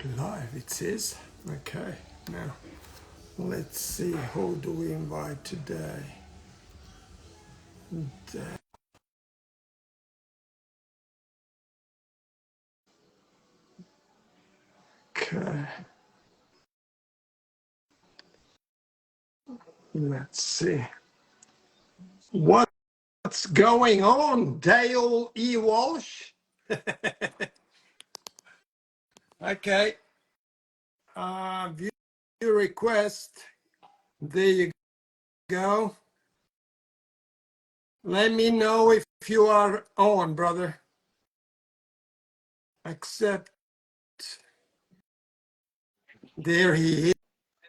Live it says. Okay, now let's see who do we invite today. Okay, let's see. What's going on, Dale E. Walsh? Okay, view request. There you go. Let me know if you are on, brother. Accept. There he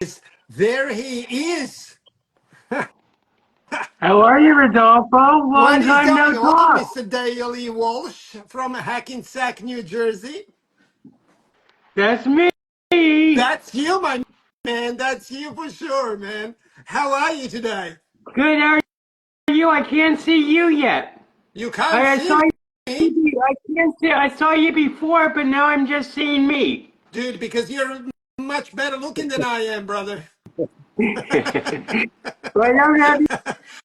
is. There he is. How are you, Rodolfo? What Long is time no going on, talk. Mr. Dale E. Walsh from Hackensack, New Jersey? That's me. That's you, my man. That's you for sure, man. How are you today? Good. How are you? I can't see you yet. You can't I see saw you. me, I can't see. I saw you before, but now I'm just seeing me. dude, because you're much better looking than I am, brother. But I don't have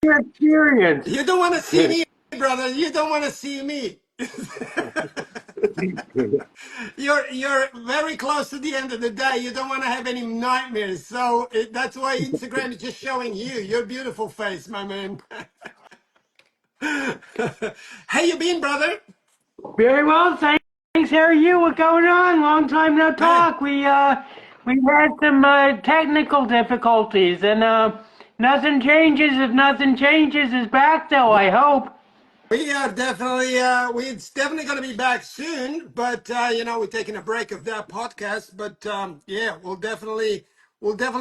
your experience. You don't want to see me, brother. You don't want to see me. You're very close to the end of the day. You don't want to have any nightmares. So that's why Instagram is just showing you your beautiful face, my man. How you been, brother? Very well, thanks. How are you? What's going on? Long time no Man, talk. We had some technical difficulties, and nothing changes if nothing changes is back though. I hope. we are definitely it's definitely going to be back soon, but we're taking a break of that podcast, but yeah, we'll definitely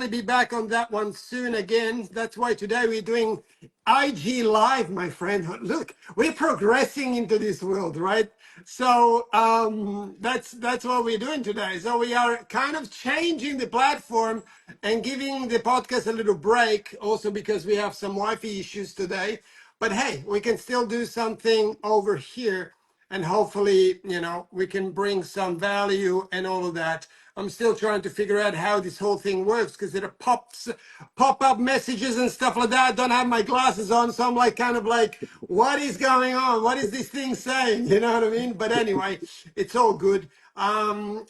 be back on that one soon again. That's why today we're doing IG live, my friend. Look, we're progressing into this world, right? So that's what we're doing today. So we are kind of changing the platform and giving the podcast a little break, also because we have some Wi-Fi issues today. But hey, we can still do something over here, and hopefully, we can bring some value and all of that. I'm still trying to figure out how this whole thing works because it pop-up messages and stuff like that. I don't have my glasses on, so I'm like kind of like, what is going on? What is this thing saying? You know what I mean? But anyway, it's all good.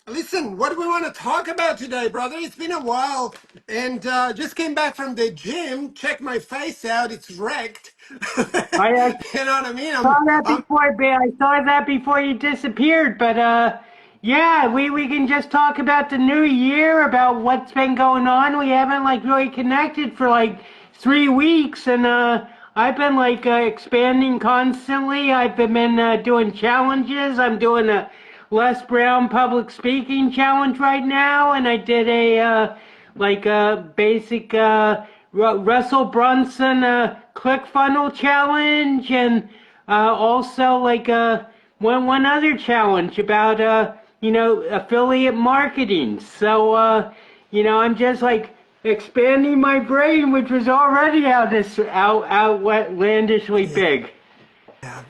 Listen, what do we want to talk about today, brother? It's been a while, and just came back from the gym. Check my face out; it's wrecked. I You know what I mean? saw that before, I saw that before you disappeared. But yeah, we can just talk about the new year, about what's been going on. We haven't like really connected for like 3 weeks, and I've been like expanding constantly. I've been doing challenges. I'm doing a Les Brown public speaking challenge right now, and I did a like a basic Russell Brunson ClickFunnels challenge, and also like one other challenge about affiliate marketing. So I'm just like expanding my brain, which was already outlandishly Yeah, big.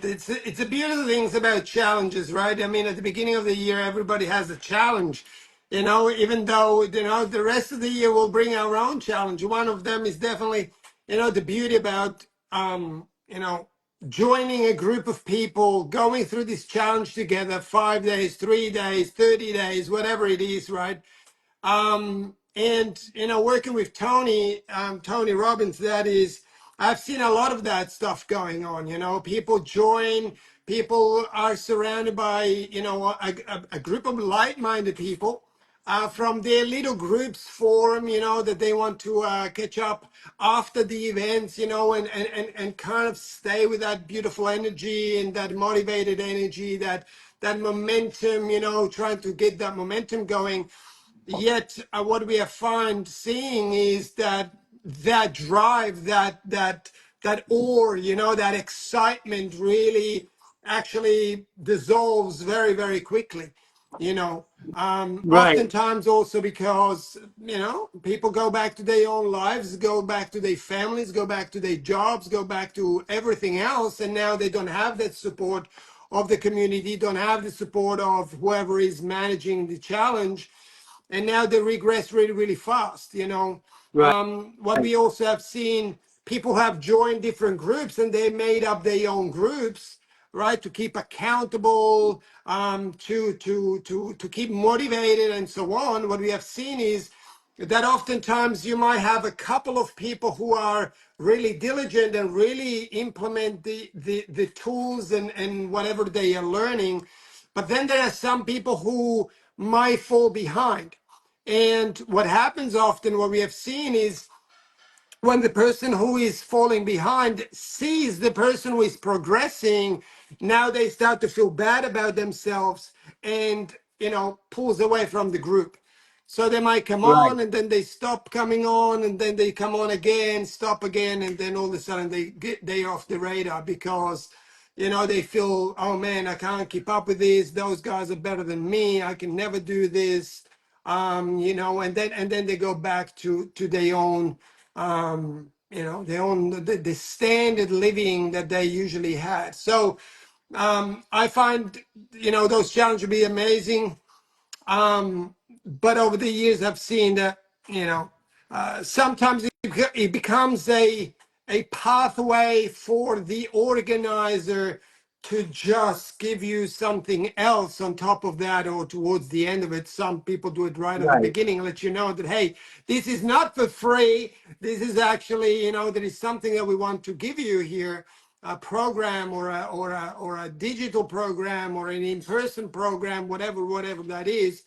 it's a beautiful things about challenges, right? I mean, at the beginning of the year, everybody has a challenge. Even though the rest of the year we'll bring our own challenge. One of them is definitely, the beauty about joining a group of people, going through this challenge together, 5 days, 3 days, 30 days, whatever it is, right? And working with Tony Robbins, that is, I've seen a lot of that stuff going on. People join, people are surrounded by a group of like-minded people. From their little groups form, that they want to catch up after the events, and kind of stay with that beautiful energy and that motivated energy, that momentum, trying to get that momentum going. Yet what we have found seeing is that drive, that awe, that excitement really actually dissolves very, very quickly. Right. Oftentimes also because people go back to their own lives, go back to their families, go back to their jobs, go back to everything else, and now they don't have that support of the community, don't have the support of whoever is managing the challenge. and now they regress really, really fast. Right. What we also have seen, people have joined different groups and they made up their own groups, right, to keep accountable, to keep motivated, and so on. What we have seen is that oftentimes you might have a couple of people who are really diligent and really implement the tools and whatever they are learning. But then there are some people who might fall behind. And what happens often, what we have seen is when the person who is falling behind sees the person who is progressing, now they start to feel bad about themselves and, pulls away from the group. So they might come Right. on and then they stop coming on and then they come on again, stop again, and then all of a sudden they're off the radar because they feel, oh man, I can't keep up with this. Those guys are better than me. I can never do this. And then they go back to their own the standard living that they usually had. So I find those challenges to be amazing. But over the years, I've seen that sometimes it becomes a pathway for the organizer to just give you something else on top of that or towards the end of it. Some people do it right at the Right. beginning, let you know that, hey, this is not for free. This is actually, there is something that we want to give you here, a program or a digital program or an in-person program, whatever that is.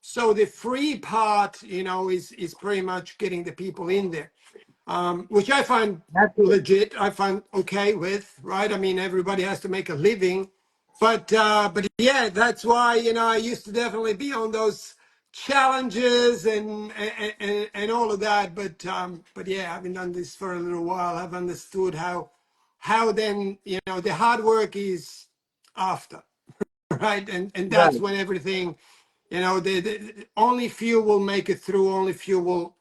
So the free part, is pretty much getting the people in there, which I find That's it. legit. I find okay with, right? I mean, everybody has to make a living, but yeah, that's why I used to definitely be on those challenges and all of that. But yeah, I've been done this for a little while. I've understood how then the hard work is after, right? And that's Right. when everything the only few will make it through, only few will,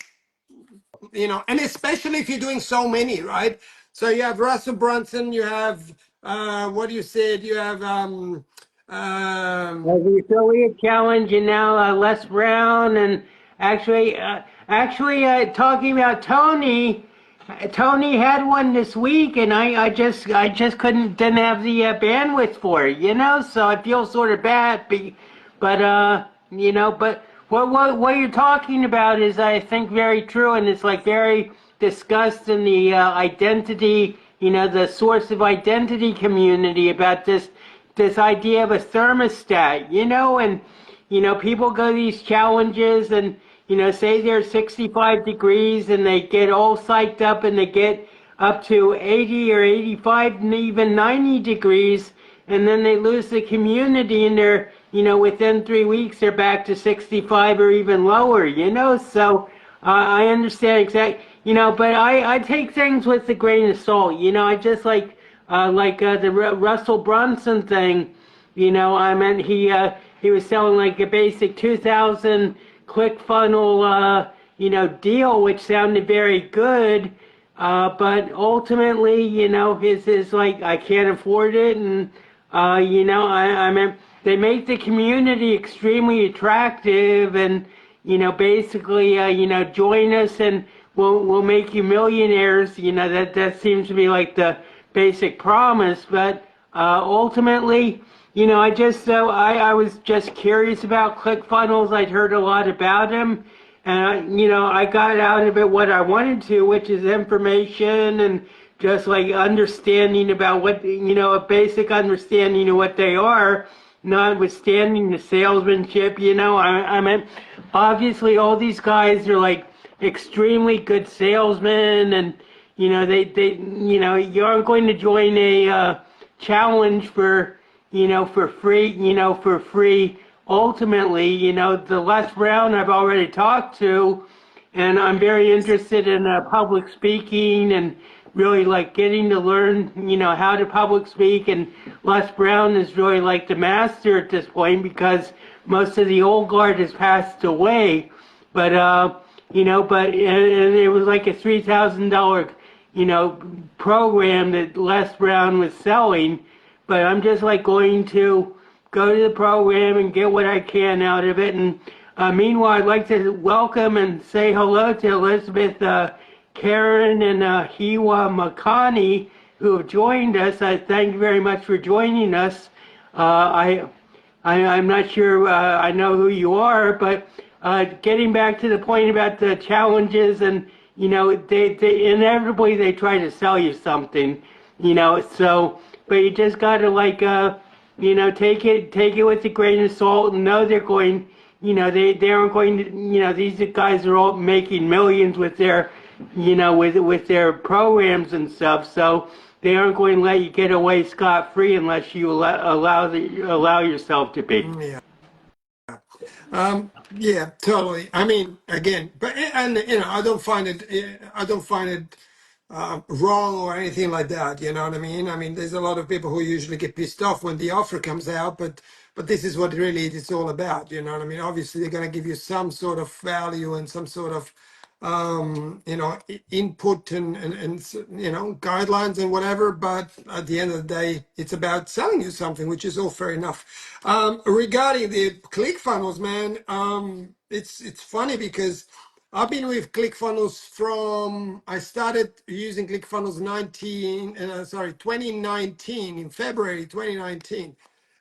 and especially if you're doing so many, right? So you have Russell Brunson, you have what you said, you have The affiliate challenge, and now Les Brown, and talking about Tony. Tony had one this week, and I just didn't have the bandwidth for it, So I feel sort of bad, but what you're talking about is, I think, very true, and it's like very discussed in the identity, the source of identity community about this idea of a thermostat, and people go to these challenges and say they're 65 degrees and they get all psyched up and they get up to 80 or 85 and even 90 degrees, and then they lose the community and they're within 3 weeks they're back to 65 or even lower, so I understand exactly, but I take things with a grain of salt. I just the Russell Brunson thing. I mean, he was selling like a basic 2,000 click funnel deal, which sounded very good. But ultimately, his is like, I can't afford it, and I mean, they make the community extremely attractive, and basically, join us and we'll make you millionaires. That seems to be like the basic promise, but ultimately, I was just curious about ClickFunnels. I'd heard a lot about them, and I got out of it what I wanted to, which is information and just like understanding about what a basic understanding of what they are, notwithstanding the salesmanship. I mean, obviously all these guys are like extremely good salesmen, and they you aren't going to join a challenge for free. Ultimately, the Les Brown I've already talked to, and I'm very interested in public speaking and really like getting to learn, how to public speak. And Les Brown is really like the master at this point because most of the old guard has passed away. But but it was like a $3,000 program that Les Brown was selling. But I'm just like going to go to the program and get what I can out of it. And Meanwhile, I'd like to welcome and say hello to Elizabeth, Karen, and Hiwa Makani, who have joined us. I thank you very much for joining us. I'm not sure I know who you are, but getting back to the point about the challenges, and they inevitably they try to sell you something, so but you just gotta take it with a grain of salt and know they're going, they aren't going to, these guys are all making millions with their, with their programs and stuff, so they aren't going to let you get away scot-free unless you allow yourself to be. Yeah. Yeah, totally. I mean, again, but and I don't find it wrong or anything like that. You know what I mean? I mean, there's a lot of people who usually get pissed off when the offer comes out, but this is what really it's all about. You know what I mean? Obviously, they're going to give you some sort of value and some sort of input and guidelines and whatever, but at the end of the day it's about selling you something, which is all fair enough. Regarding the ClickFunnels, man, it's funny because I've been with ClickFunnels from I started using ClickFunnels 2019, in February 2019,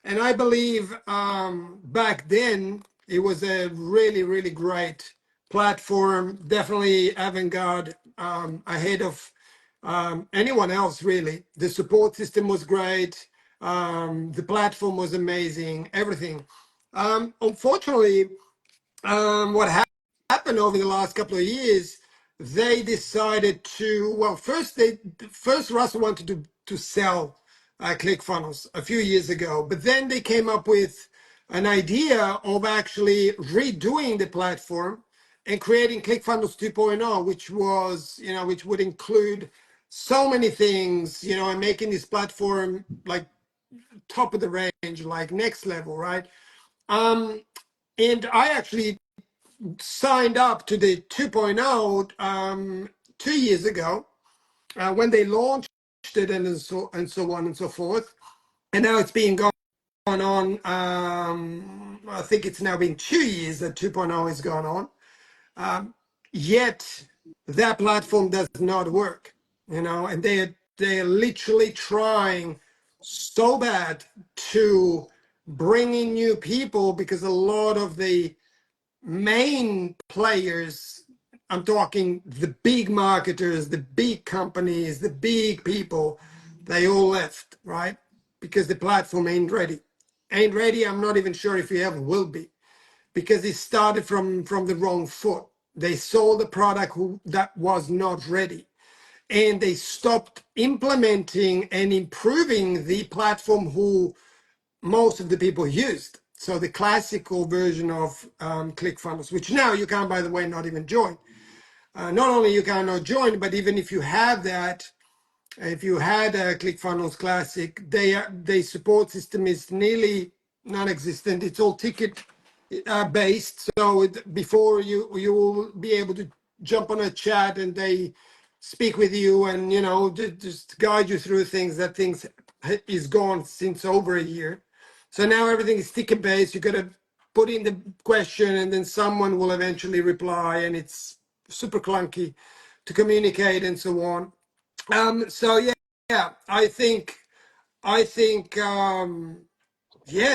and I believe back then it was a really, really great platform, definitely avant-garde, ahead of anyone else, really. The support system was great. The platform was amazing, everything. Unfortunately, what happened over the last couple of years, they decided to, well, first Russell wanted to sell ClickFunnels a few years ago, but then they came up with an idea of actually redoing the platform and creating ClickFunnels 2.0, which would include so many things, and making this platform like top of the range, like next level, right? And I actually signed up to the 2.0 2 years ago when they launched it, and so on and so forth. And now it's been going on. I think it's now been 2 years that 2.0 has gone on. Yet that platform does not work, and they're literally trying so bad to bring in new people, because a lot of the main players, I'm talking the big marketers, the big companies, the big people, they all left, right? Because the platform ain't ready. Ain't ready. I'm not even sure if it ever will be, because it started from the wrong foot. They sold a product that was not ready, and they stopped implementing and improving the platform who most of the people used. So the classical version of ClickFunnels, which now you can, by the way, not even join. Not only you cannot join, but even if you have that, if you had a ClickFunnels Classic, their support system is nearly non-existent. It's all ticket based. So before you will be able to jump on a chat and they speak with you and just guide you through things. That things is gone since over a year. So now everything is ticket based. You got to put in the question and then someone will eventually reply, and it's super clunky to communicate and so on. So yeah, I think yeah,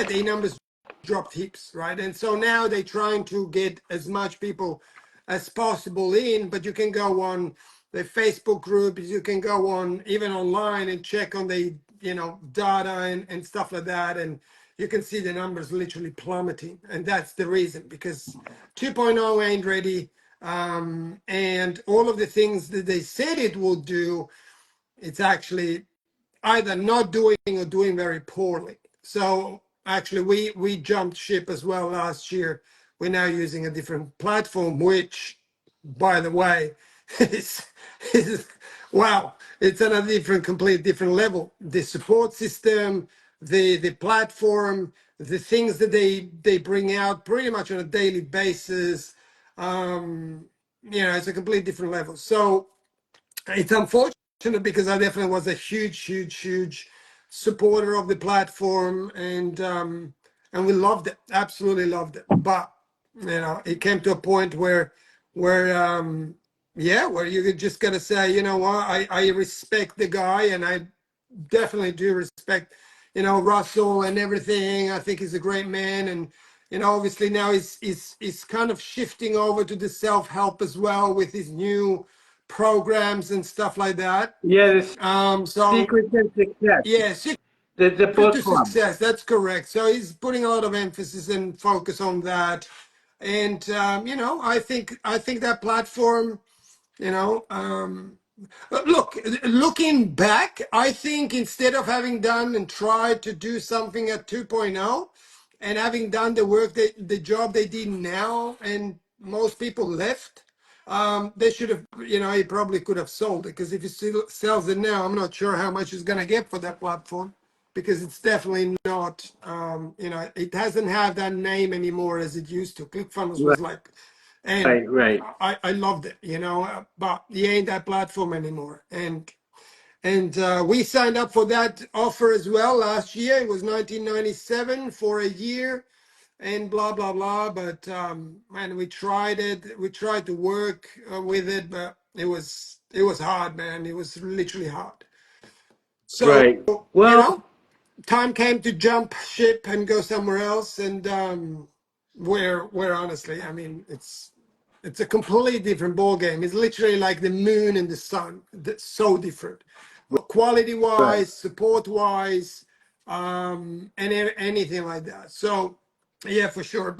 the numbers dropped heaps, right? And so now they're trying to get as much people as possible in, but you can go on the Facebook groups, you can go on even online and check on the data and stuff like that, and you can see the numbers literally plummeting. And that's the reason, because 2.0 ain't ready, and all of the things that they said it will do, it's actually either not doing or doing very poorly. So actually we jumped ship as well last year. We're now using a different platform, which, by the way, is wow, it's on a complete different level. The support system, the platform, the things that they bring out pretty much on a daily basis, it's a completely different level. So it's unfortunate, because I definitely was a huge supporter of the platform, and we loved it, absolutely loved it. But it came to a point where yeah, where you just gotta say, you know what, I respect the guy, and I definitely do respect, Russell and everything. I think he's a great man, and obviously now he's kind of shifting over to the self-help as well with his new programs and stuff like that. Yeah, the So secret to success. yeah, The Secret book to club. Success. That's correct. So he's putting a lot of emphasis and focus on that. And I think that platform, you know, look, looking back, I think instead of having done and tried to do something at 2.0 and having done the job they did now, and most people left, they should have, he probably could have sold it, because if he still sells it now, I'm not sure how much he's going to get for that platform, because it's definitely not, it doesn't have that name anymore as it used to. ClickFunnels was like, and Right. I loved it, but he ain't that platform anymore. And we signed up for that offer as well last year. It was 1997 for a year, and blah blah blah. But man, we tried it. We tried to work with it, but it was hard, man. It was literally hard. So Right. Well, time came to jump ship and go somewhere else, and where honestly, I mean, it's a completely different ball game. It's literally like the moon and the sun. That's so different, quality right. wise, support wise, and anything like that. So yeah, for sure.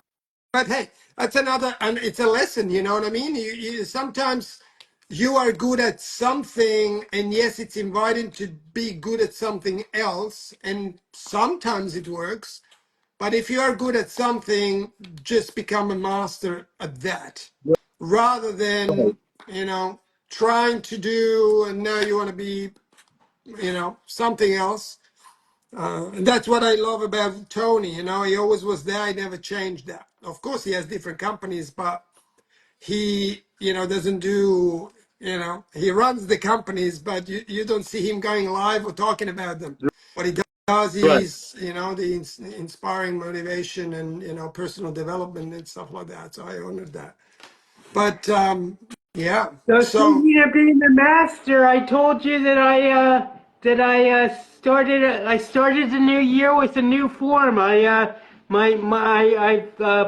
But hey, that's another, and it's a lesson. You know what I mean? You sometimes you are good at something, and yes, it's inviting to be good at something else, and sometimes it works. But if you are good at something, just become a master at that, rather than, trying to do, and now you want to be, something else. And that's what I love about Tony. He always was there. He never changed that. Of course, he has different companies, but he, doesn't do, he runs the companies, but you don't see him going live or talking about them. What he does Right. is, the inspiring motivation and, personal development and stuff like that. So I honored that. But yeah, So so speaking of being the master, I told you that I started the new year with a new form. I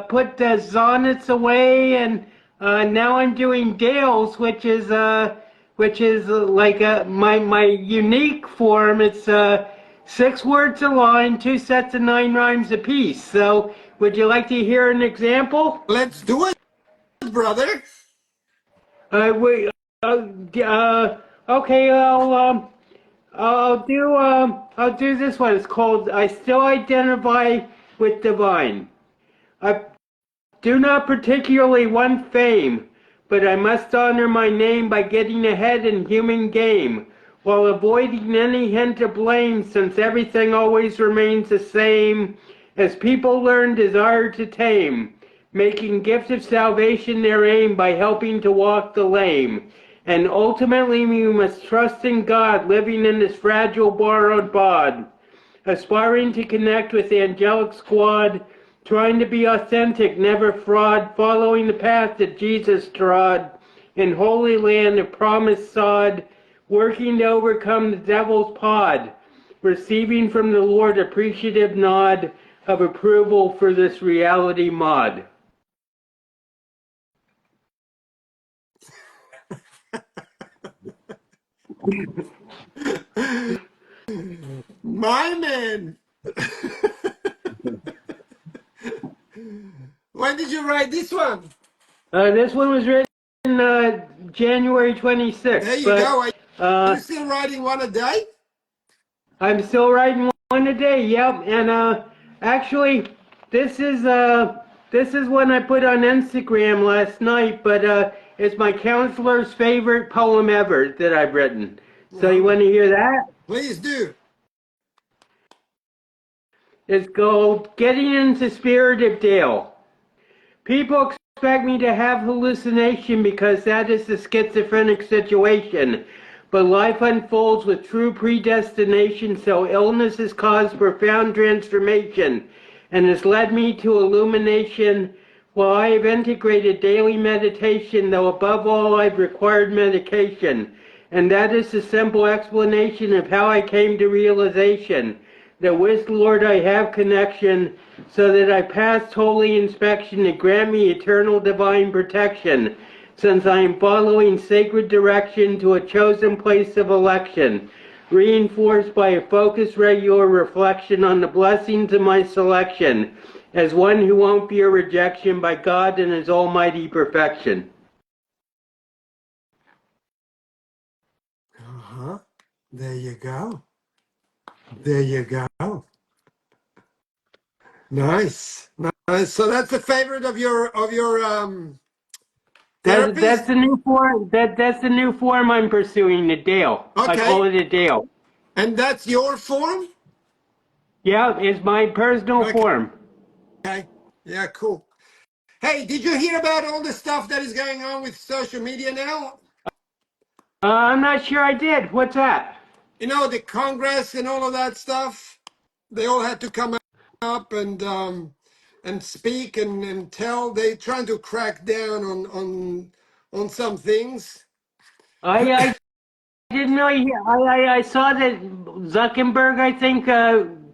put the sonnets away, and now I'm doing Dales, which is like my unique form. It's 6 words a line, 2 sets of 9 rhymes apiece. So would you like to hear an example? let's do it, brother. Wait. Okay. I'll do this one. It's called "I Still Identify with Divine." I do not particularly want fame, but I must honor my name by getting ahead in human game, while avoiding any hint of blame, since everything always remains the same, as people learn desire to tame, making gift of salvation their aim by helping to walk the lame. And ultimately we must trust in God, living in this fragile borrowed bod, aspiring to connect with the angelic squad, trying to be authentic, never fraud, following the path that Jesus trod, in holy land of promised sod, working to overcome the devil's pod, receiving from the Lord appreciative nod of approval for this reality mod. My man. When did you write this one? This one was written January There 26th, you but go. Are you still writing one a day? I'm still writing one a day. Yep, and actually, this is this is one I put on Instagram last night, but it's my counselor's favorite poem ever that I've written. So you Well, want to hear that? please do. It's called "Getting into Spirit of Dale." People expect me to have hallucination because that is the schizophrenic situation. But life unfolds with true predestination, so illness has caused profound transformation and has led me to illumination Well, I have integrated daily meditation, though above all I've required medication. And that is the simple explanation of how I came to realization that with Lord I have connection, so that I passed holy inspection to grant me eternal divine protection, since I am following sacred direction to a chosen place of election, reinforced by a focused regular reflection on the blessings of my selection, as one who won't fear rejection by God and His almighty perfection. Uh-huh. There you go. There you go. Nice. Nice. So that's the favorite of your That's therapist? the new form. That's the new form I'm pursuing. The Dale. I Okay. call it a Dale. And that's your form? Yeah, it's my personal form. Okay. Yeah, cool. Hey, did you hear about all the stuff that is going on with social media now? I'm not sure I did. What's that? You know, the Congress and all of that stuff. They all had to come up and speak and tell. They trying to crack down on some things. I didn't know. I saw that Zuckerberg, I think,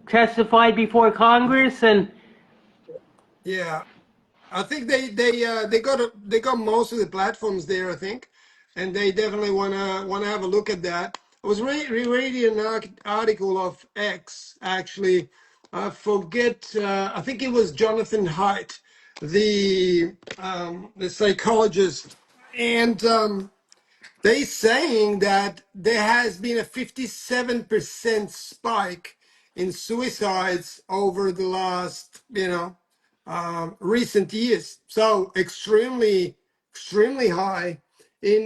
testified before Congress, and Yeah, I think they got most of the platforms there, I think, and they definitely wanna have a look at that. I was reading an article of X actually. I forget. I think it was Jonathan Haidt, the psychologist, and they saying that there has been a 57% spike in suicides over the last, recent years. So extremely high in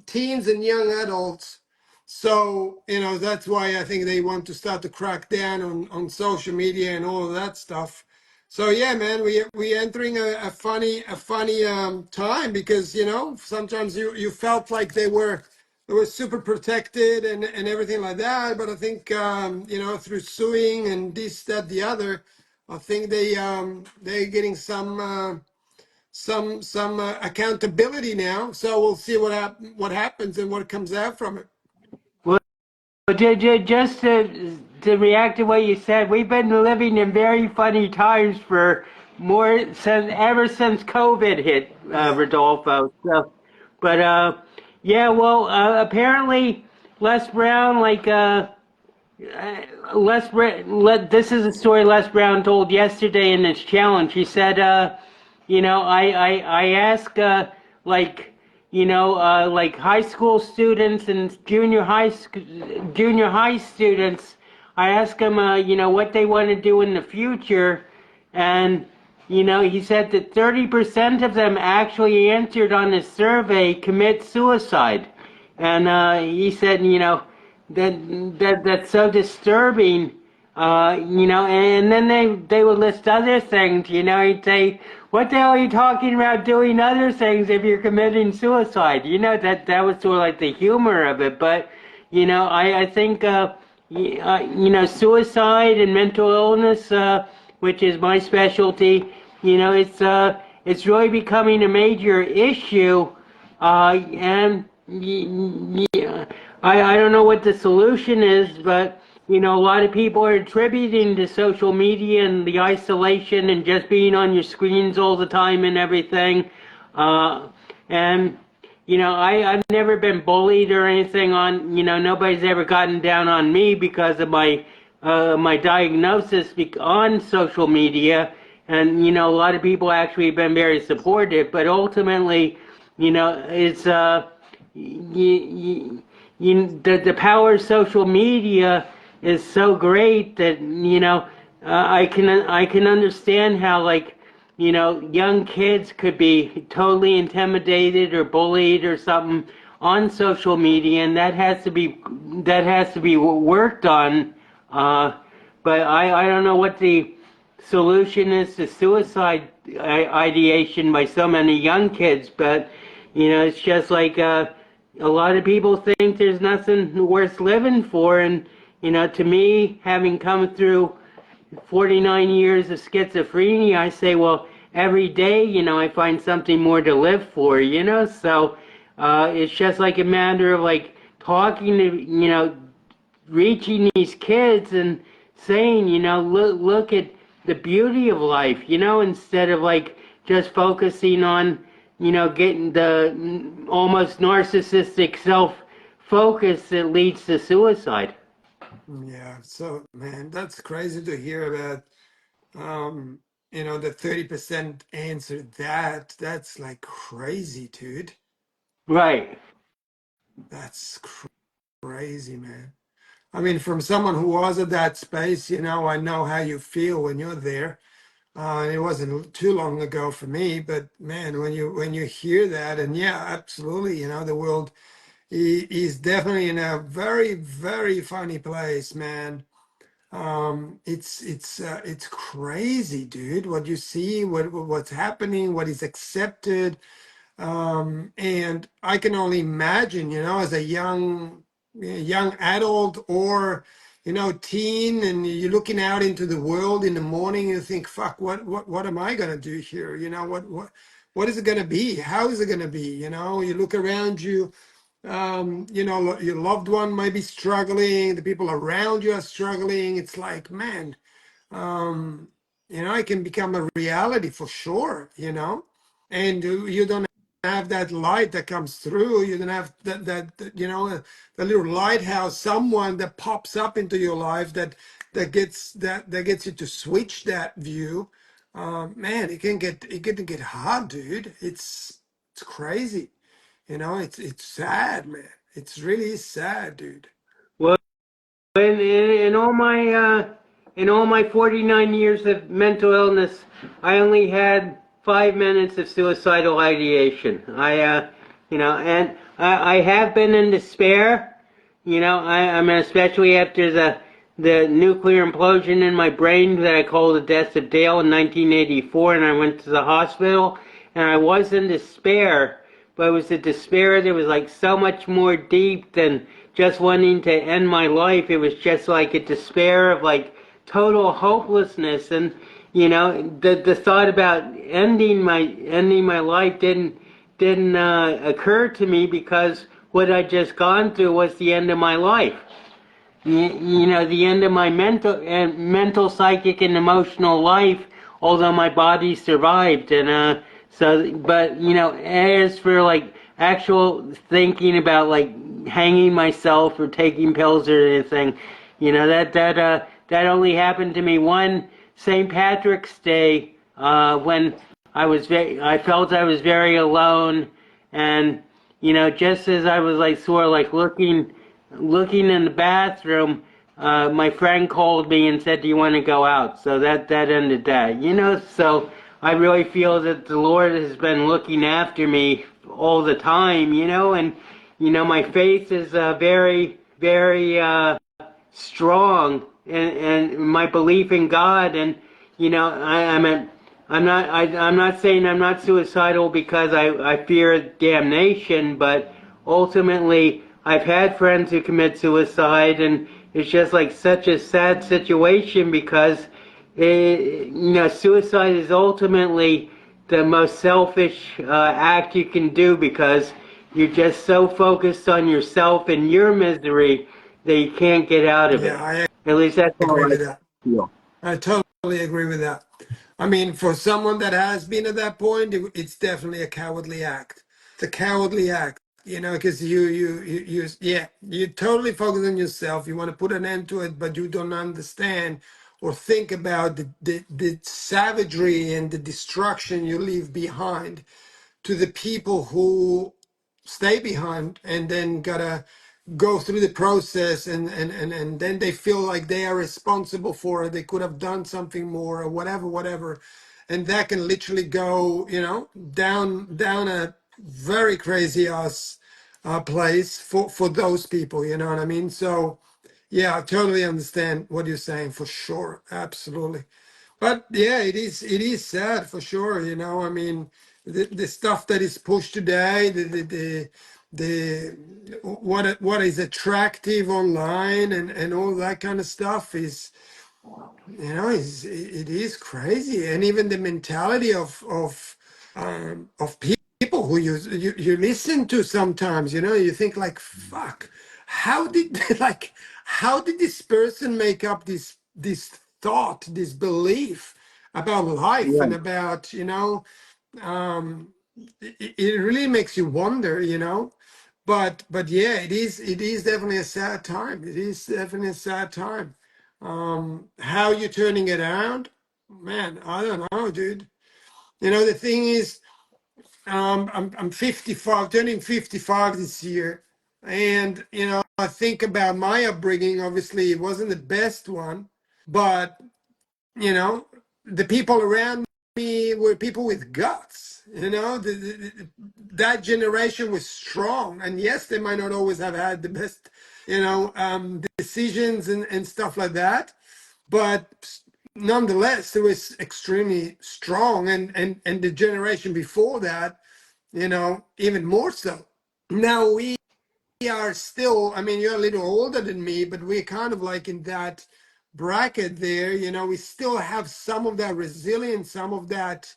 teens and young adults. So, that's why I think they want to start to crack down on social media and all of that stuff. So yeah, man, we entering a funny time because sometimes you felt like they were super protected and everything like that, but I think through suing and this that the other, I think they're getting some accountability now. So we'll see what happens and what comes out from it. well, just to react to what you said, we've been living in very funny times for more since ever since COVID hit, Yeah. Rodolfo. So, but yeah, well, apparently Les Brown, like this is a story Les Brown told yesterday in his challenge. He said, I ask, like, like high school students and junior high students, I ask them, what they want to do in the future. And, he said that 30% of them actually answered on his survey commit suicide. And he said, that's so disturbing. And then they would list other things. He'd say, "What the hell are you talking about doing other things if you're committing suicide?" That was sort of like the humor of it. But I think suicide and mental illness, which is my specialty. It's really becoming a major issue, and I don't know what the solution is, but a lot of people are attributing to social media and the isolation and just being on your screens all the time and everything. And I've never been bullied or anything nobody's ever gotten down on me because of my diagnosis on social media. And a lot of people actually have been very supportive, but ultimately, it's the power of social media is so great that I can understand how, like, young kids could be totally intimidated or bullied or something on social media, and that has to be worked on. But I don't know what the solution is to suicide ideation by so many young kids, but it's just like a lot of people think there's nothing worth living for, and to me, having come through 49 years of schizophrenia, I say, well, every day, I find something more to live for, so it's just like a matter of like talking to, reaching these kids and saying, look at the beauty of life, instead of like just focusing on, getting the almost narcissistic self focus that leads to suicide. Yeah, so man, that's crazy to hear about. Um, the 30% answered that. That's like crazy, dude. Right. That's crazy, man. I mean, from someone who was at that space, I know how you feel when you're there. It wasn't too long ago for me, but man, when you hear that, and yeah, absolutely, the world is definitely in a very, very funny place, man. It's crazy, dude. What you see, what's happening, what is accepted, and I can only imagine, as a young adult or teen, and you're looking out into the world in the morning, you think, "Fuck, what am I gonna do here? What is it gonna be? How is it gonna be? You look around you, your loved one might be struggling, the people around you are struggling. It's like, man, um, it can become a reality for sure, and you don't have that light that comes through. You don't have the little lighthouse, someone that pops up into your life that gets you to switch that view. Man, it can get hard, dude. It's crazy. It's sad, man. It's really sad, dude. Well, in all my 49 years of mental illness, I only had 5 minutes of suicidal ideation. And I have been in despair. I mean, especially after the nuclear implosion in my brain that I called the death of Dale in 1984, and I went to the hospital, and I was in despair, but it was a despair that was like so much more deep than just wanting to end my life. It was just like a despair of like total hopelessness, and the thought about ending my life didn't occur to me because what I'd just gone through was the end of my life. The end of my mental, psychic, and emotional life. Although my body survived, and but as for like actual thinking about like hanging myself or taking pills or anything, that only happened to me one St. Patrick's Day when I felt I was very alone, and just as I was like sort of like looking in the bathroom, my friend called me and said, "Do you want to go out?" So that ended that. So I really feel that the Lord has been looking after me all the time. And my faith is very, very strong, and my belief in God, and I'm not saying I'm not suicidal because I fear damnation, but ultimately I've had friends who commit suicide, and it's just like such a sad situation because suicide is ultimately the most selfish act you can do because you're just so focused on yourself and your misery that you can't get out of Yeah, it. I At least that's agree how I with that. feel. I totally agree with that. I mean, for someone that has been at that point, it's definitely a cowardly act. It's a cowardly act, because yeah, you totally focus on yourself. You want to put an end to it, but you don't understand or think about the savagery and the destruction you leave behind to the people who stay behind and then gotta go through the process, and then they feel like they are responsible for it. They could have done something more or whatever, and that can literally go down a very crazy ass place for those people, you know what I mean? So yeah, I totally understand what you're saying, for sure, absolutely. But yeah, it is sad for sure. I mean, the stuff that is pushed today, what is attractive online, and all that kind of stuff is. You know, it is crazy, and even the mentality of people who you listen to sometimes. You know, you think like, fuck, how did like how did this person make up this thought, this belief about life and Right. about, you know, um, it really makes you wonder, you know. But yeah, it is definitely a sad time. It is definitely a sad time. How you turning it around, man? I don't know, dude. You know, the thing is, I'm 55, turning 55 this year, and you know, I think about my upbringing. Obviously, it wasn't the best one, but you know, the people around me were people with guts. You know, that generation was strong, and yes, they might not always have had the best, you know, decisions and stuff like that, but nonetheless, it was extremely strong, and the generation before that, you know, even more so. Now we are still, I mean, you're a little older than me, but we're kind of like in that bracket there. You know, we still have some of that resilience, some of that,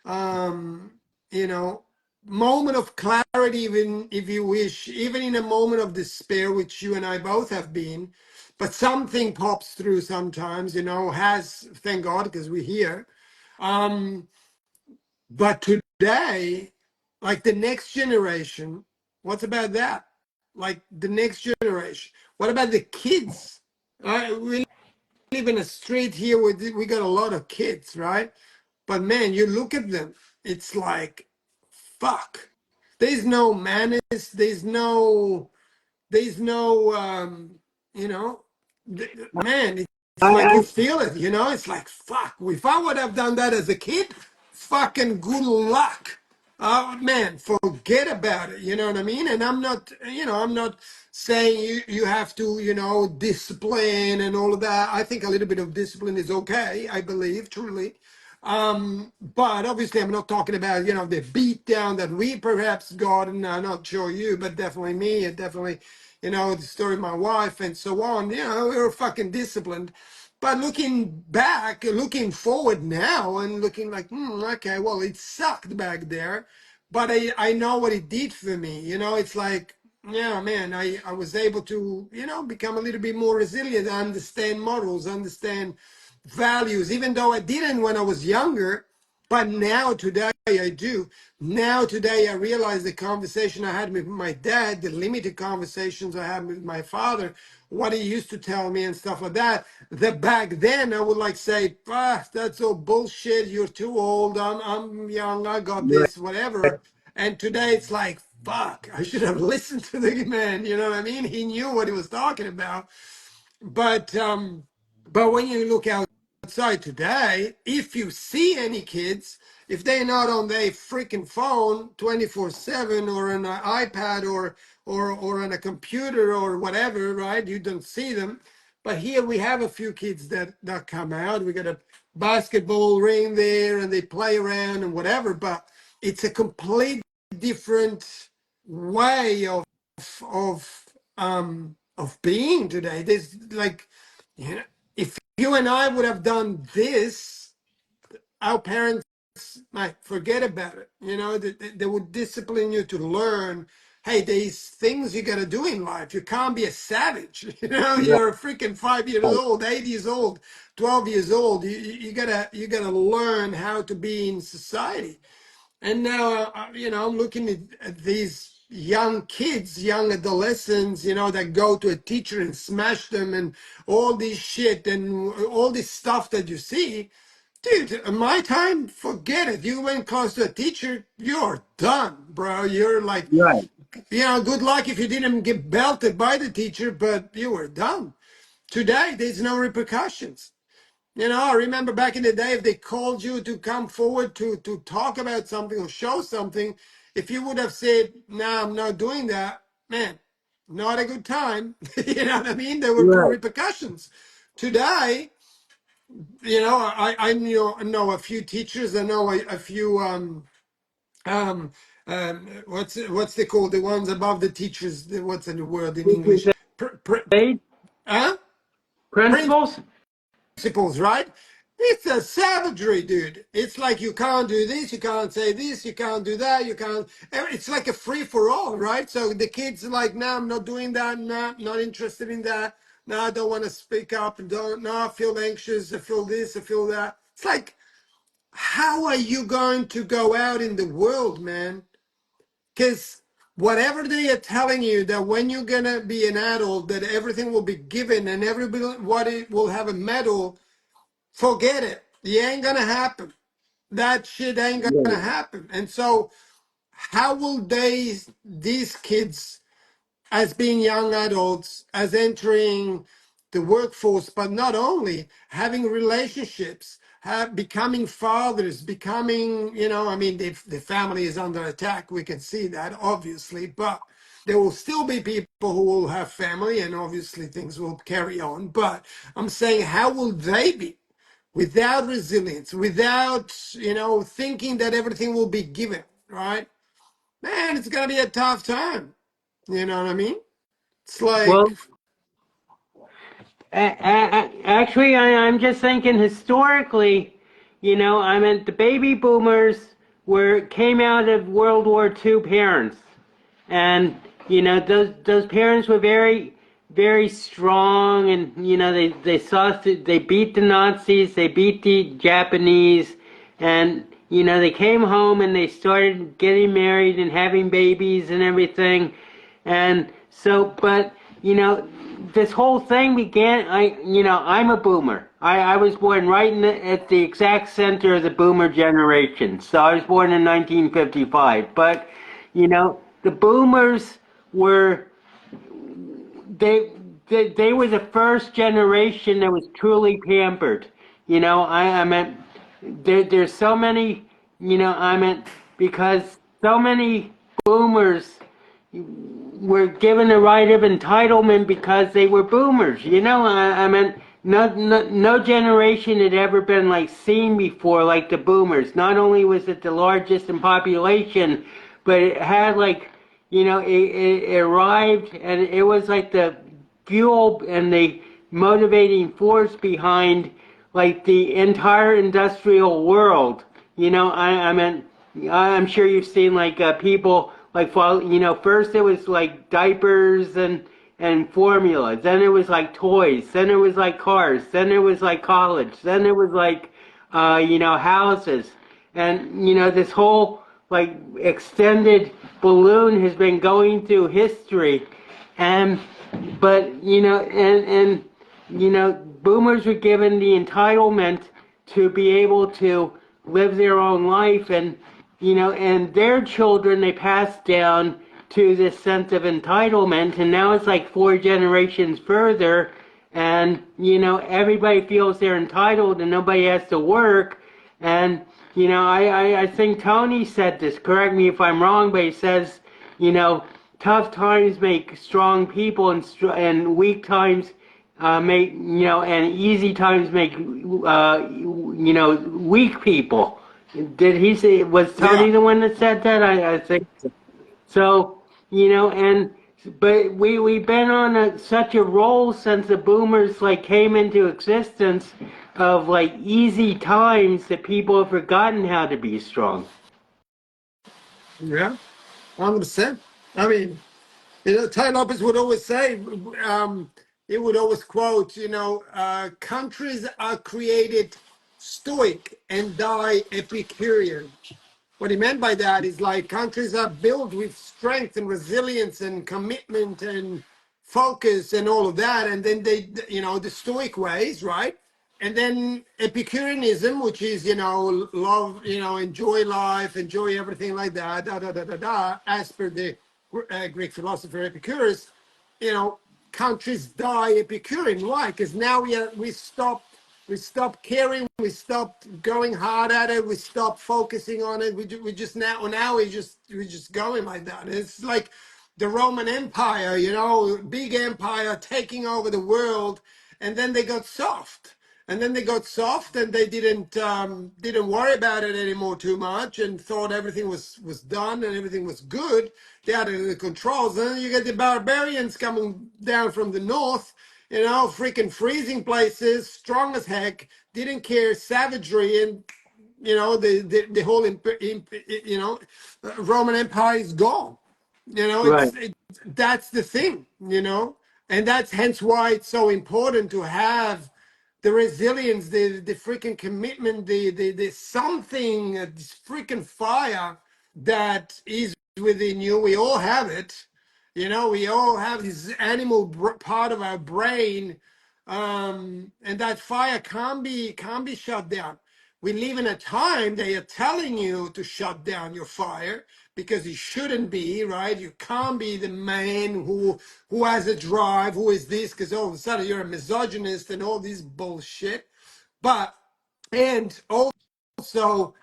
um, you know, moment of clarity, even if you wish, even in a moment of despair, which you and I both have been. But something pops through sometimes, you know, has, thank God, because we're here. Um, but today, like the next generation, what's about that? Like the next generation. What about the kids? We live in a street here where we got a lot of kids, right? But man, you look at them, it's like, fuck. There's no manners. There's no, you know, man, it's like I you feel it, you know, it's like, fuck, if I would have done that as a kid, fucking good luck. Man, forget about it, you know what I mean? And I'm not, you know, I'm not saying you have to, you know, discipline and all of that. I think a little bit of discipline is okay, I believe, truly. But obviously, I'm not talking about, you know, the beat down that we perhaps got, and I'm not sure you, but definitely me, and definitely, you know, the story of my wife and so on. You know, we were fucking disciplined. But looking back, looking forward now, and looking like, okay, well, it sucked back there, but I know what it did for me. You know, it's like, yeah, man, I was able to, you know, become a little bit more resilient, understand morals, understand values, even though I didn't when I was younger. But now today I do. Now today I realize the conversation I had with my dad, the limited conversations I had with my father, what he used to tell me and stuff like that. That back then I would like say, ah, that's all bullshit. You're too old. I'm young. I got right. this, whatever. And today it's like, fuck, I should have listened to the man. You know what I mean? He knew what he was talking about. But when you look outside today, if you see any kids, if they're not on their freaking phone 24/7 or on an iPad or on a computer or whatever, right? You don't see them. But here we have a few kids that come out. We got a basketball ring there and they play around and whatever, but it's a complete different way of being today. There's like, you know, if you and I would have done this, our parents might forget about it. You know, they would discipline you to learn. Hey, there's things you got to do in life. You can't be a savage. You know, Right. you're a freaking 5 years old, 8 years old, 12 years old. You gotta learn how to be in society. And now, you know, I'm looking at these young kids, young adolescents, you know, that go to a teacher and smash them and all this shit and all this stuff that you see. Dude, in my time, forget it. You went close to a teacher, you're done, bro. You're like, Right. you know, good luck if you didn't get belted by the teacher, but you were done. Today, there's no repercussions. You know, I remember back in the day, if they called you to come forward to talk about something or show something, if you would have said, "No, I'm not doing that," man, not a good time. You know what I mean? There were Right. repercussions. Today, you know, I know a few teachers. I know a few um what's they called, the ones above the teachers? What's the word in Teachers English? aid, Huh? Prin- principals. principles, right? It's a savagery, dude. It's like you can't do this, you can't say this, you can't do that, you can't. It's like a free for all, right? So the kids are like, no, I'm not doing that, no, not interested in that. No, I don't want to speak up, and don't. No, I feel anxious. I feel this. I feel that. It's like, how are you going to go out in the world, man? Because whatever they are telling you that when you're gonna be an adult, that everything will be given and everybody will have a medal. Forget it. It ain't gonna happen. That shit ain't gonna happen. And so, how will these kids, as being young adults, as entering the workforce, but not only having relationships, becoming fathers, becoming, I mean, the family is under attack. We can see that, obviously, but there will still be people who will have family, and obviously things will carry on. But I'm saying, how will they be? Without resilience, without, thinking that everything will be given, right? Man, it's going to be a tough time. You know what I mean? It's like, Well, actually, I'm just thinking historically, I mean, the baby boomers came out of World War II parents, and those parents were very strong, and they beat the Nazis, they beat the Japanese, and they came home and they started getting married and having babies and everything, and so, but this whole thing began. I'm a boomer. I was born right at the exact center of the boomer generation. So I was born in 1955. But the boomers were they they were the first generation that was truly pampered. I meant there's so many. I meant because so many boomers were given a right of entitlement because they were boomers. I mean, no generation had ever been like seen before like the boomers. Not only was it the largest in population, but it had like, it arrived and it was like the fuel and the motivating force behind like the entire industrial world. I mean, I'm sure you've seen like people like first it was like diapers and formula, then it was like toys, then it was like cars, then it was like college, then it was like houses, and this whole like extended balloon has been going through history, and but boomers were given the entitlement to be able to live their own life, and their children they passed down to this sense of entitlement, and now it's like 4 generations further, and everybody feels they're entitled and nobody has to work, and I think Tony said this, correct me if I'm wrong, but he says, tough times make strong people, and weak times make, and easy times make weak people. Did he say, was yeah, Tony the one that said that? I think so. So, but we've been on such a roll since the boomers like came into existence of like easy times that people have forgotten how to be strong. yeah, 100%. I mean, Ty Lopez would always say, he would always quote, countries are created stoic and die Epicurean. What he meant by that is like countries are built with strength and resilience and commitment and focus and all of that. And then the Stoic ways, right? And then Epicureanism, which is, love, enjoy life, enjoy everything like that, da, da, da, da, da, as per the Greek philosopher Epicurus, you know, countries die Epicurean. Why? Because now we stopped caring, we stopped going hard at it, we stopped focusing on it. We just now we just going like that. It's like the Roman Empire, big empire taking over the world, and then they got soft. And then they got soft, and they didn't worry about it anymore too much, and thought everything was done and everything was good. They had the controls. And then you get the barbarians coming down from the north, freaking freezing places, strong as heck, didn't care, savagery, and the whole Roman Empire is gone. Right. That's the thing, and that's hence why it's so important to have the resilience, the freaking commitment, the something, this freaking fire that is within you. We all have it. We all have this animal part of our brain, and that fire can't be shut down. We live in a time they are telling you to shut down your fire because you shouldn't be, right? You can't be the man who has a drive, who is this, because all of a sudden you're a misogynist and all this bullshit. But and also,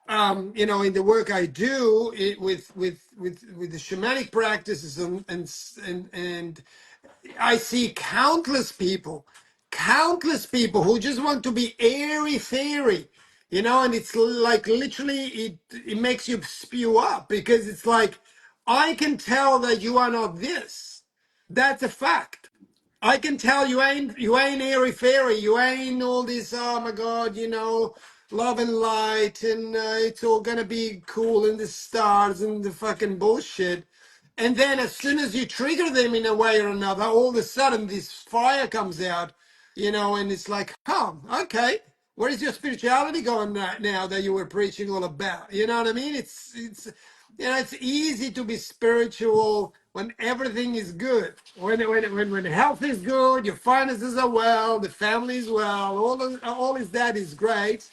in the work I do with the shamanic practices and I see countless people who just want to be airy fairy, and it's like literally it makes you spew up because it's like I can tell that you are not this. That's a fact. I can tell you ain't airy fairy. You ain't all this. Oh my God, love and light, and it's all gonna be cool in the stars and the fucking bullshit. And then as soon as you trigger them in a way or another, all of a sudden this fire comes out, and it's like, oh, okay, where is your spirituality going right now that you were preaching all about? You know what I mean? It's easy to be spiritual when everything is good. When health is good, your finances are well, the family is well, all is that is great.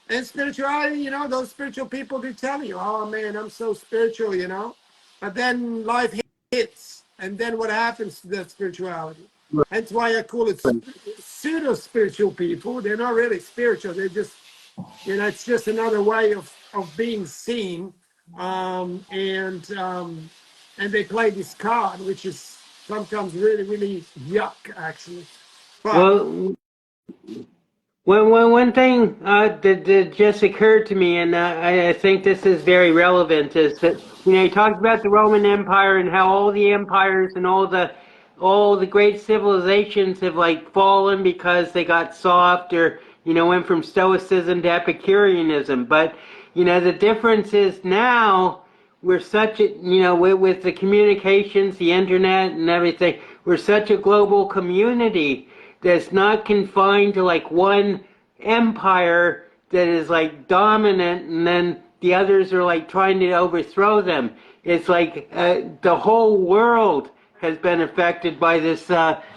And spirituality, those spiritual people do tell you, oh man, I'm so spiritual. But then life hits, and then what happens to that spirituality? That's why I call it pseudo spiritual people. They're not really spiritual. They're just, it's just another way of being seen. And they play this card, which is sometimes really, really yuck, actually. But Well, one thing that just occurred to me, and I think this is very relevant, is that you talked about the Roman Empire and how all the empires and all the great civilizations have like fallen because they got soft or went from Stoicism to Epicureanism. But the difference is now we're such a with the communications, the internet, and everything, we're such a global community that's not confined to like one empire that is like dominant and then the others are like trying to overthrow them. It's like the whole world has been affected by this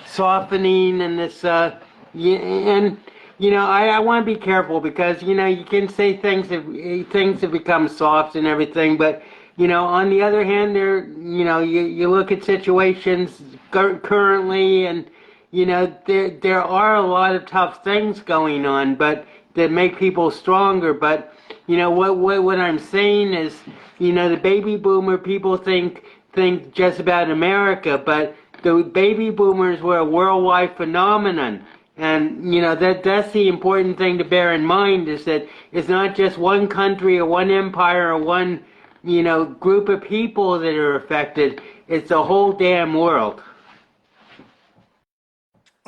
softening and this and I want to be careful because you can say things have become soft and everything, but on the other hand, you look at situations currently, and there are a lot of tough things going on, but that make people stronger. But what I'm saying is, the baby boomer people think just about America, but the baby boomers were a worldwide phenomenon. And that's the important thing to bear in mind, is that it's not just one country or one empire or one group of people that are affected. It's the whole damn world.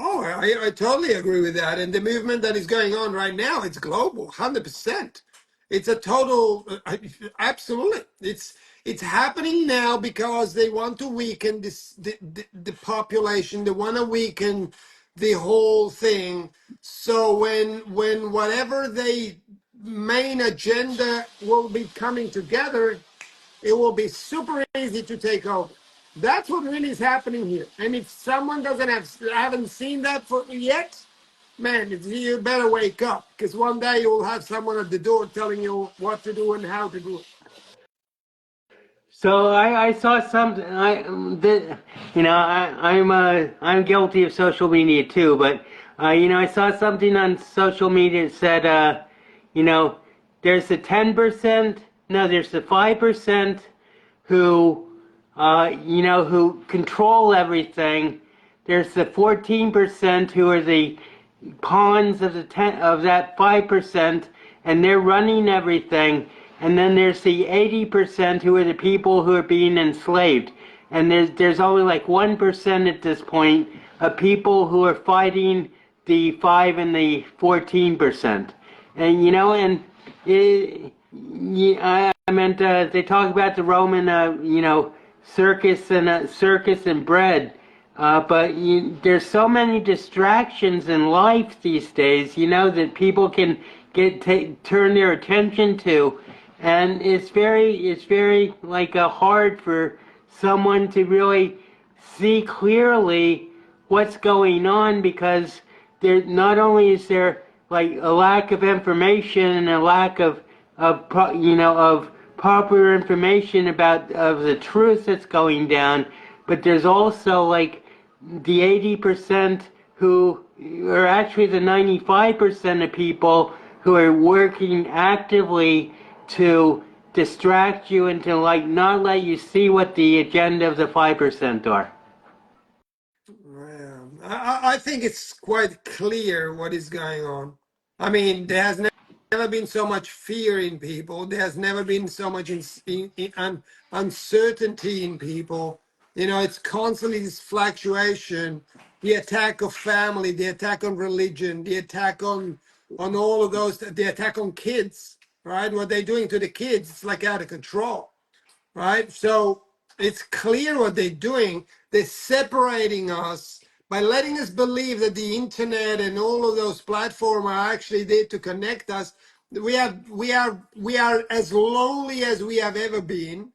oh, I totally agree with that. And the movement that is going on right now, it's global, 100%. It's a total, absolutely. It's happening now because they want to weaken the population. They want to weaken the whole thing. So when whatever they main agenda will be coming together, it will be super easy to take over. That's what really is happening here. And if someone haven't seen that yet, man, you better wake up because one day you'll have someone at the door telling you what to do and how to do it. So I saw something. I'm guilty of social media too, but I saw something on social media that said you know there's the 10%, no, there's the 5% who who control everything. There's the 14% who are the pawns of that 5%, and they're running everything. And then there's the 80% who are the people who are being enslaved. And there's only like 1% at this point of people who are fighting the 5 and the 14%. And and it, I meant they talk about the Roman circus and bread. But there's so many distractions in life these days, that people can turn their attention to, and it's very like hard for someone to really see clearly what's going on, because there not only is there like a lack of information and a lack of proper information about of the truth that's going down, but there's also like the 80% who are actually the 95% of people who are working actively to distract you and to like not let you see what the agenda of the 5% are. Yeah. I think it's quite clear what is going on. I mean, there has never been so much fear in people. There has never been so much uncertainty in people. It's constantly this fluctuation, the attack of family, the attack on religion, the attack on all of those, the attack on kids, right? What they're doing to the kids, it's like out of control, right? So it's clear what they're doing. They're separating us by letting us believe that the internet and all of those platforms are actually there to connect us. We are as lonely as we have ever been,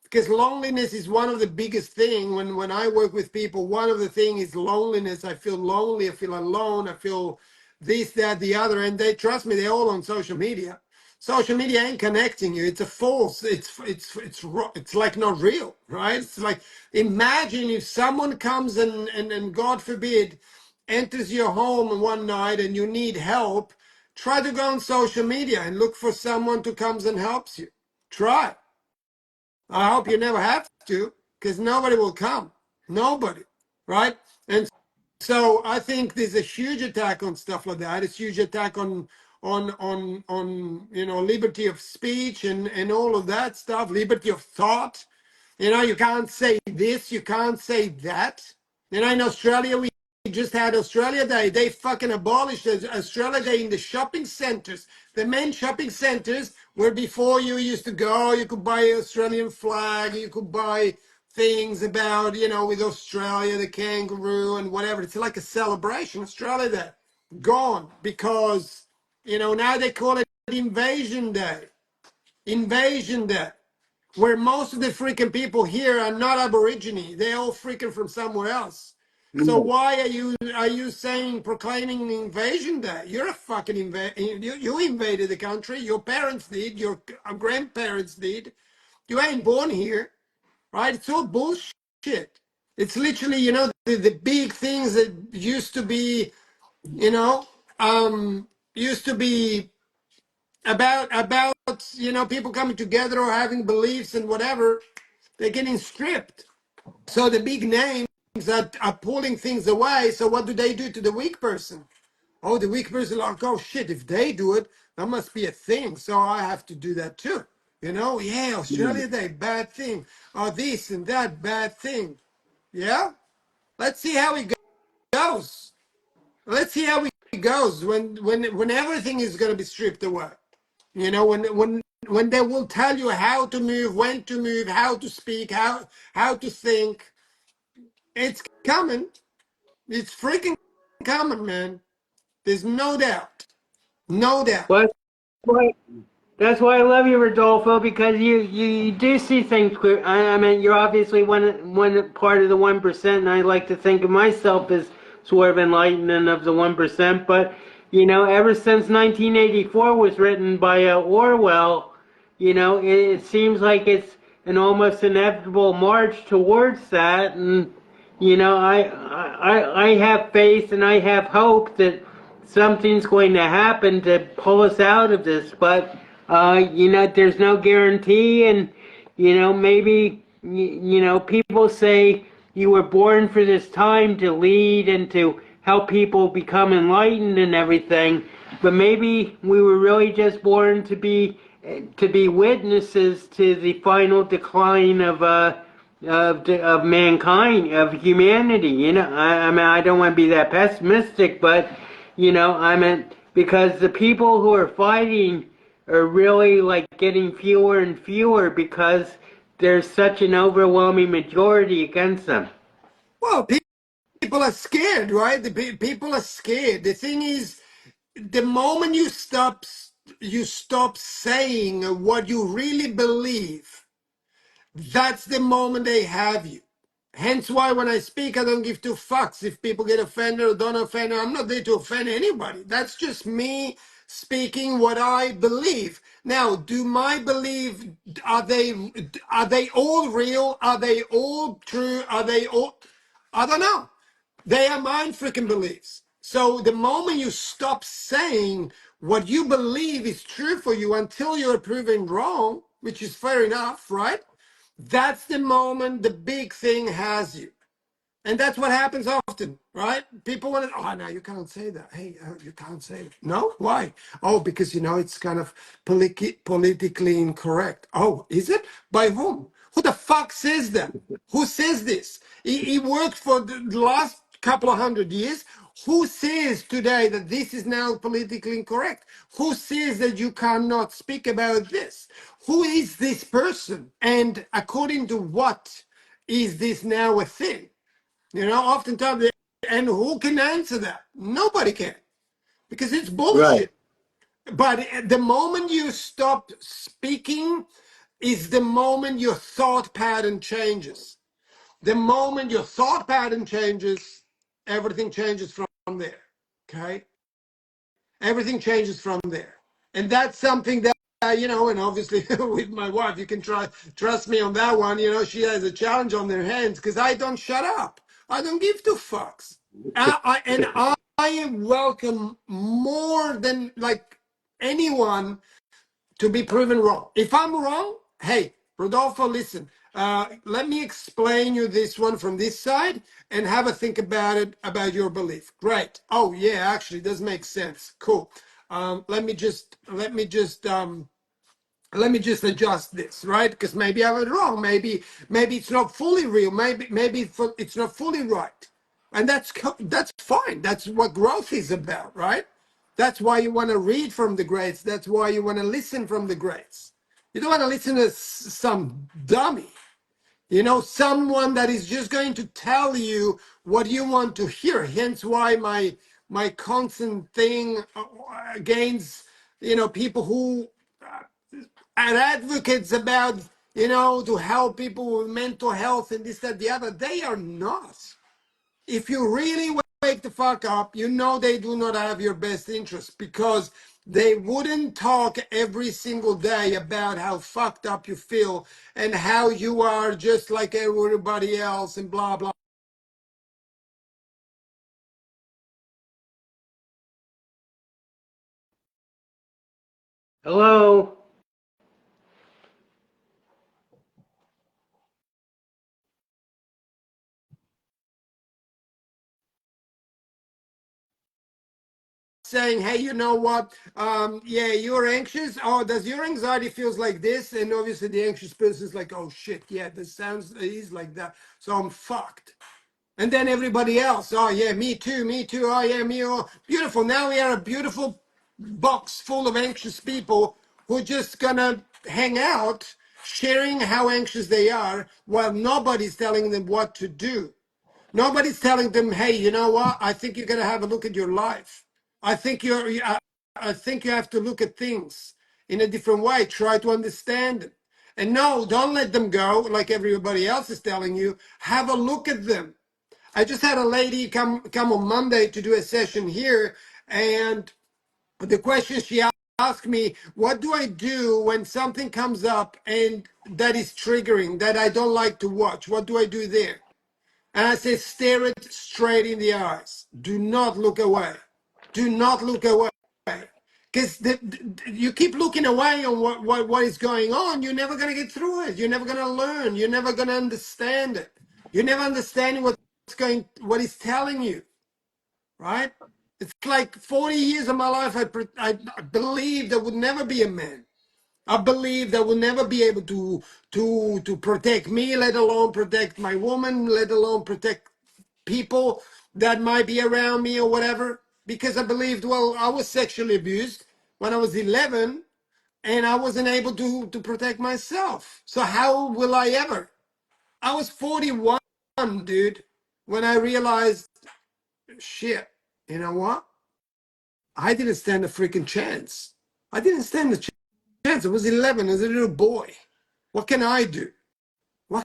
because loneliness is one of the biggest thing. When I work with people, one of the thing is loneliness. I feel lonely, I feel alone, I feel this, that, the other, and they trust me, they're all on social media. Social media ain't connecting you. It's a false. It's like not real, right? It's like, imagine if someone comes and God forbid enters your home one night and you need help. Try to go on social media and look for someone to comes and helps you. Try. I hope you never have to, because nobody will come. Nobody, right? And so I think there's a huge attack on stuff like that. It's a huge attack on liberty of speech and all of that stuff, liberty of thought. You can't say this, you can't say that. In Australia, we just had Australia Day. They fucking abolished Australia Day in the shopping centers. The main shopping centers where before you used to go, you could buy Australian flag, you could buy things about, with Australia, the kangaroo and whatever. It's like a celebration, Australia Day. Gone because, now they call it Invasion Day. Invasion Day, where most of the freaking people here are not Aborigine. They're all freaking from somewhere else. So why are you saying proclaiming Invasion Day? You're a fucking you invaded the country. Your parents did. Your grandparents did. You ain't born here, right? It's all bullshit. It's literally, the big things that you know, used to be about people coming together or having beliefs and whatever. They're getting stripped. So the big names are pulling things away. So what do they do to the weak person? Oh, the weak person, like, oh shit, if they do it, that must be a thing. So I have to do that too. Yeah, Australia Day, bad thing. Oh, this and that, bad thing. Yeah? Let's see how it goes. Let's see how it goes when everything is going to be stripped away. When they will tell you how to move, when to move, how to speak, how to think. It's coming. It's freaking coming, man. There's no doubt. No doubt. But that's why I love you, Rodolfo, because you do see things clear. I mean, you're obviously one part of the 1%, and I like to think of myself as sort of enlightenment of the 1%. But ever since 1984 was written by Orwell, it seems like it's an almost inevitable march towards that. And I have faith and I have hope that something's going to happen to pull us out of this. But there's no guarantee, and maybe people say you were born for this time to lead and to help people become enlightened and everything, but maybe we were really just born to be witnesses to the final decline of of mankind, of humanity. I mean, I don't want to be that pessimistic, but I mean, because the people who are fighting are really like getting fewer and fewer because there's such an overwhelming majority against them. Well, people are scared, right? People are scared. The thing is, the moment you stop saying what you really believe, that's the moment they have you. Hence why when I speak, I don't give two fucks if people get offended or don't offend. I'm not there to offend anybody. That's just me speaking what I believe. Now, do my belief, are they all real? Are they all true? Are they all, I don't know. They are mind freaking beliefs. So the moment you stop saying what you believe is true for you until you're proven wrong, which is fair enough, right? That's the moment the big thing has you. And that's what happens often, right? People want to, oh, no, you can't say that. Hey, you can't say it. No? Why? Oh, because, it's kind of politically incorrect. Oh, is it? By whom? Who the fuck says that? Who says this? He worked for the last couple of 100 years. Who says today that this is now politically incorrect? Who says that you cannot speak about this? Who is this person? And according to what is this now a thing? Oftentimes, and who can answer that? Nobody can, because it's Right. bullshit. But the moment you stop speaking is the moment your thought pattern changes. The moment your thought pattern changes, everything changes from there. Okay? Everything changes from there. And that's something that, and obviously with my wife, you can trust me on that one. She has a challenge on their hands because I don't shut up. I don't give two fucks. I welcome more than like anyone to be proven wrong. If I'm wrong, hey, Rodolfo, listen, let me explain you this one from this side and have a think about it, about your belief. Great. Oh yeah, actually, it does make sense. Cool. Let me just adjust this, right? Because maybe I was wrong. Maybe it's not fully real. Maybe it's not fully right, and that's fine. That's what growth is about, right? That's why you want to read from the greats. That's why you want to listen from the greats. You don't want to listen to some dummy. Someone that is just going to tell you what you want to hear. Hence why my constant thing against people who are advocates about to help people with mental health and this that the other. They are not. If you really wake the fuck up, they do not have your best interest, because they wouldn't talk every single day about how fucked up you feel and how you are just like everybody else and blah blah. Hello. Saying, hey, you know what? Yeah, you're anxious. Oh, does your anxiety feels like this? And obviously, the anxious person is like, oh shit, yeah, this sounds is like that. So I'm fucked. And then everybody else, oh yeah, me too, me too. Oh yeah, me. Oh, beautiful. Now we are a beautiful box full of anxious people who are just gonna hang out, sharing how anxious they are, while nobody's telling them what to do. Nobody's telling them, hey, you know what? I think you're gonna have a look at your life. I think I think you have to look at things in a different way. Try to understand it. And no, don't let them go like everybody else is telling you. Have a look at them. I just had a lady come on Monday to do a session here, and the question she asked me, what do I do when something comes up and that is triggering, that I don't like to watch? What do I do there? And I say, stare it straight in the eyes. Do not look away. Do not look away. Because you keep looking away on what is going on, you're never going to get through it. You're never going to learn. You're never going to understand it. You're never understanding what he's telling you, right? It's like 40 years of my life, I believed I would never be a man. I believe they will never be able to protect me, let alone protect my woman, let alone protect people that might be around me or whatever. Because I believed, well, I was sexually abused when I was 11 and I wasn't able to protect myself. So how will I ever? I was 41, dude, when I realized, shit, you know what? I didn't stand a freaking chance. I didn't stand a chance. I was 11 as a little boy. What can I do? What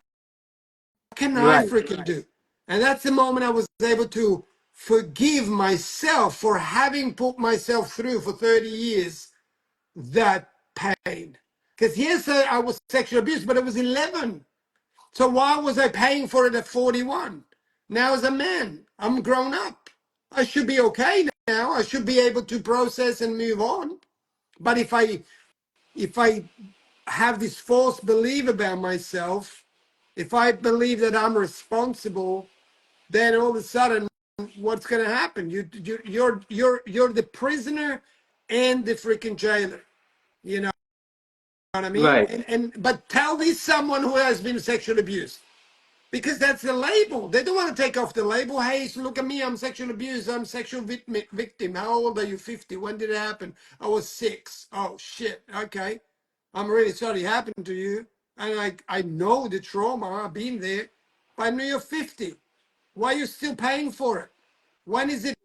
can I Right. freaking do? And that's the moment I was able to forgive myself for having put myself through for 30 years that pain. Because yes, I was sexually abused, but I was 11. So why was I paying for it at 41? Now as a man, I'm grown up. I should be okay now. I should be able to process and move on. But if I have this false belief about myself, if I believe that I'm responsible, then all of a sudden, what's going to happen? You're the prisoner and the freaking jailer. You know what I mean? Right. And but tell this someone who has been sexually abused. Because that's the label. They don't want to take off the label. Hey, so look at me. I'm sexual abused. I'm sexual victim. How old are you? 50. When did it happen? I was 6. Oh, shit. Okay. I'm really sorry it happened to you. And I know the trauma. I've been there. But I know you're 50. Why are you still paying for it? When is it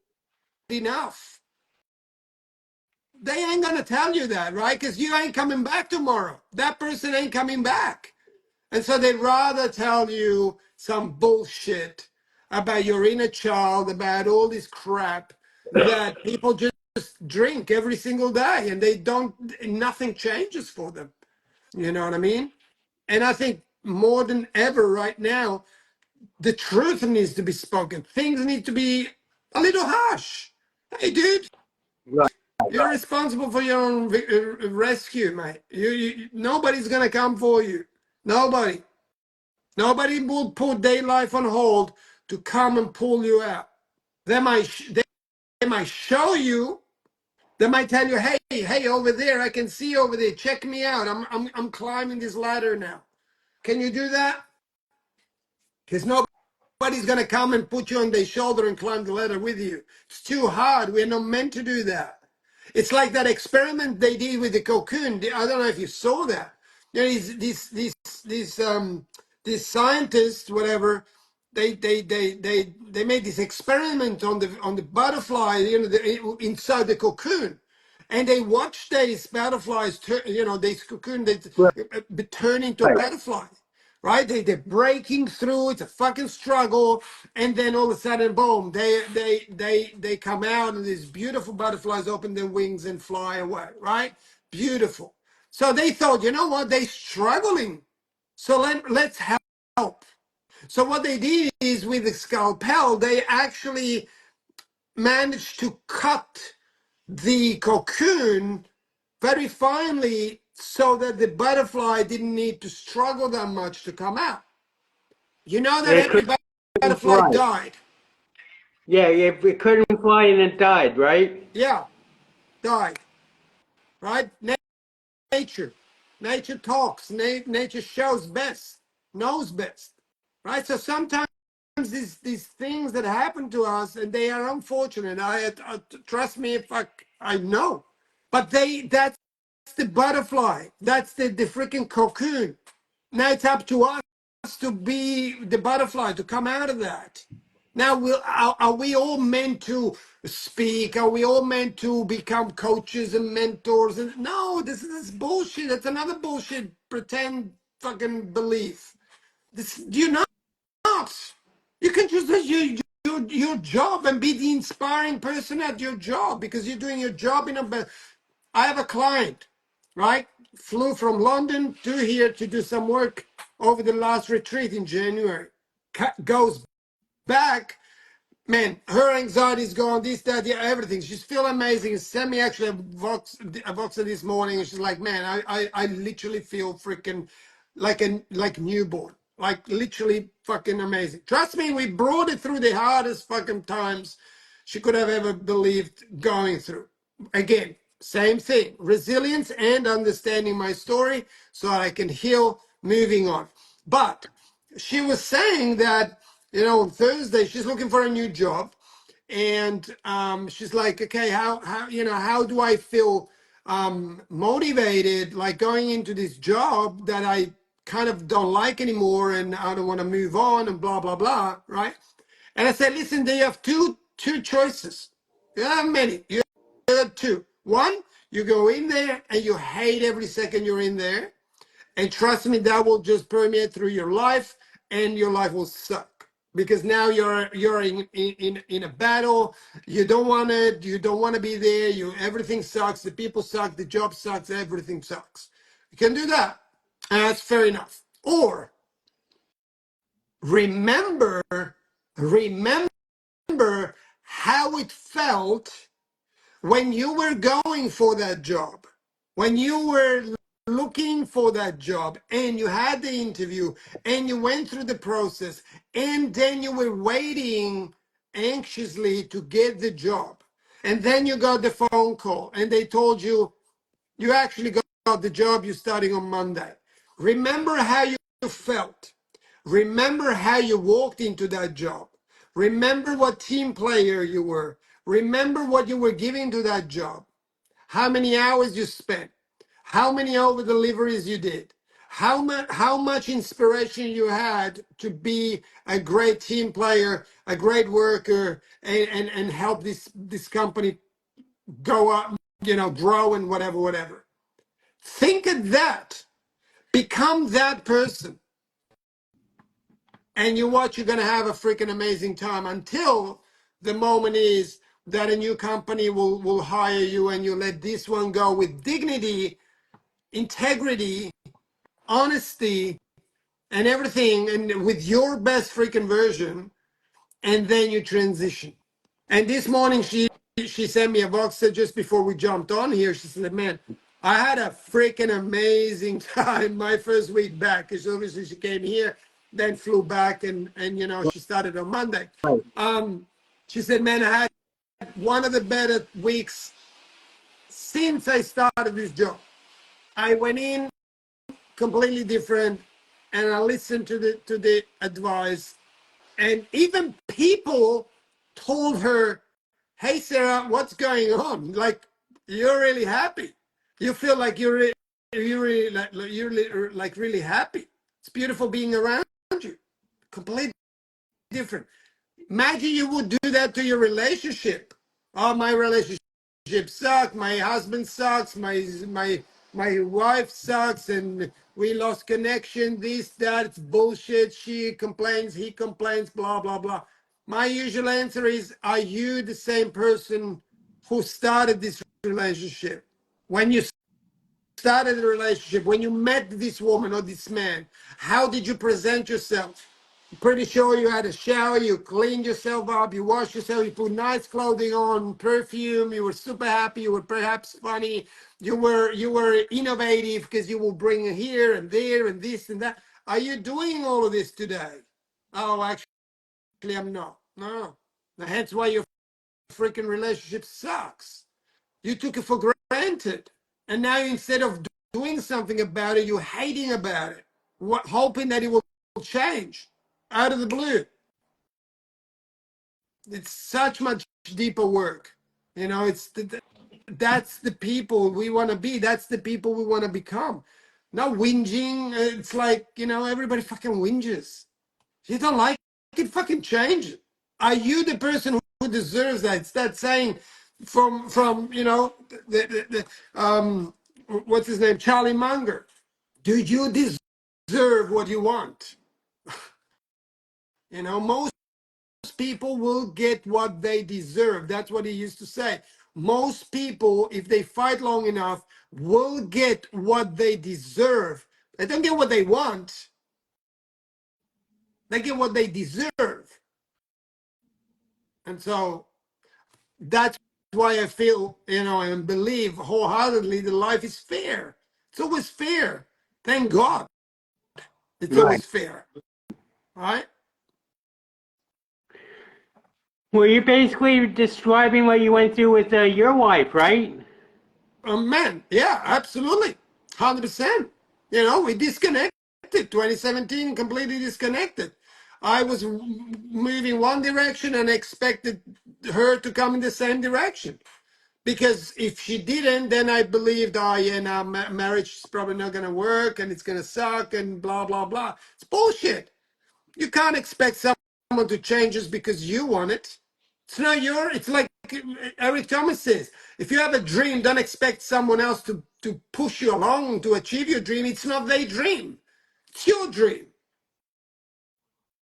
enough? They ain't going to tell you that, right? Because you ain't coming back tomorrow. That person ain't coming back. And so they'd rather tell you some bullshit about your inner child, about all this crap that people just drink every single day and they don't, nothing changes for them. You know what I mean? And I think more than ever right now, the truth needs to be spoken. Things need to be a little harsh. Hey, dude, Right. you're responsible for your own rescue, mate. Nobody's going to come for you. Nobody. Nobody will put their life on hold to come and pull you out. They might show you. They might tell you, hey, over there, I can see over there. Check me out. I'm climbing this ladder now. Can you do that? Because nobody's gonna come and put you on their shoulder and climb the ladder with you. It's too hard. We're not meant to do that. It's like that experiment they did with the cocoon. I don't know if you saw that. You know, these scientists, whatever, they made this experiment on the butterfly, inside the cocoon, and they watched these butterflies, this cocoon, Right. turn into a butterfly. Right? They're breaking through. It's a fucking struggle, and then all of a sudden, boom! They come out, and these beautiful butterflies open their wings and fly away. Right? Beautiful. So they thought, you know what? They're struggling. So let's help. So what they did is with the scalpel, they actually managed to cut the cocoon very finely so that the butterfly didn't need to struggle that much to come out. You know that It every couldn't butterfly fly. died. Yeah, it couldn't fly and it died, right? Yeah, died. Right? Nature. Nature talks. Nature shows best, knows best. Right? So sometimes these things that happen to us, and they are unfortunate. I trust me if I know. But that's the butterfly. That's the freaking cocoon. Now it's up to us to be the butterfly, to come out of that. Now, are we all meant to speak? Are we all meant to become coaches and mentors? And no, this is bullshit. That's another bullshit pretend fucking belief. You're not. You can just do your job and be the inspiring person at your job because you're doing your job in a. I have a client, right? Flew from London to here to do some work over the last retreat in January. Goes back, man, her anxiety is gone, this, that, yeah, everything. She's feeling amazing. Sent me actually a Voxer this morning, and she's like, man, I literally feel freaking like newborn. Like literally fucking amazing. Trust me, we brought it through the hardest fucking times she could have ever believed going through. Again, Same thing, resilience and understanding my story so I can heal, moving on. But she was saying that, on Thursday, she's looking for a new job. And she's like, okay, how do I feel motivated, like going into this job that I kind of don't like anymore and I don't want to move on and blah, blah, blah, right? And I said, listen, they have two choices. You don't have many. You have two. One, you go in there and you hate every second you're in there. And trust me, that will just permeate through your life and your life will suck. Because now you're in a battle. You don't want it. You don't want to be there. Everything sucks. The people suck. The job sucks. Everything sucks. You can do that. And that's fair enough. Or remember, remember how it felt when you were going for that job, when you were looking for that job and you had the interview and you went through the process and then you were waiting anxiously to get the job. And then you got the phone call and they told you, you actually got the job, you're starting on Monday. Remember how you felt. Remember how you walked into that job. Remember what team player you were. Remember what you were giving to that job. How many hours you spent. How many over deliveries you did. How much inspiration you had to be a great team player, a great worker, and help this company go up, grow and whatever. Think of that. Become that person. And you watch, you're going to have a freaking amazing time until the moment is that a new company will hire you and you let this one go with dignity, integrity, honesty, and everything, and with your best freaking version, and then you transition. And this morning she sent me a voxer just before we jumped on here. She said, man, I had a freaking amazing time my first week back, because obviously she came here, then flew back, and she started on Monday. Right. She said, man, I had one of the better weeks since I started this job. I went in completely different and I listened to the advice. And even people told her, hey, Sarah, what's going on? Like, you're really happy. You feel like you're really happy. It's beautiful being around you. Completely different. Imagine you would do that to your relationship. Oh, my relationship sucks. My husband sucks. My wife sucks, and we lost connection. This, that, it's bullshit. She complains. He complains. Blah blah blah. My usual answer is: are you the same person who started this relationship? When you started the relationship, when you met this woman or this man, how did you present yourself? Pretty sure you had a shower, you cleaned yourself up, you washed yourself, you put nice clothing on, perfume, you were super happy, you were perhaps funny, you were innovative because you will bring here and there and this and that. Are you doing all of this today? Oh, actually I'm not. No. Hence why your freaking relationship sucks. You took it for granted. And now instead of doing something about it, you're hating about it, hoping that it will change out of the blue. It's such much deeper work. That's the people we want to be. That's the people we want to become. Not whinging. It's like, everybody fucking whinges. If you don't like it, fucking change it. Are you the person who deserves that? It's that saying from what's his name? Charlie Munger. Do you deserve what you want? Most people will get what they deserve. That's what he used to say. Most people, if they fight long enough, will get what they deserve. They don't get what they want. They get what they deserve. And so that's why I feel, and believe wholeheartedly that life is fair. It's always fair. Thank God. It's Right. always fair. Right? Well, you're basically describing what you went through with your wife, right? Man, yeah, absolutely. 100%. You know, we disconnected. 2017, completely disconnected. I was moving one direction and expected her to come in the same direction. Because if she didn't, then I believed, oh, yeah, now marriage is probably not going to work and it's going to suck and blah, blah, blah. It's bullshit. You can't expect someone to change just because you want it. It's not your, it's like Eric Thomas says, if you have a dream, don't expect someone else to push you along to achieve your dream. It's not their dream. It's your dream.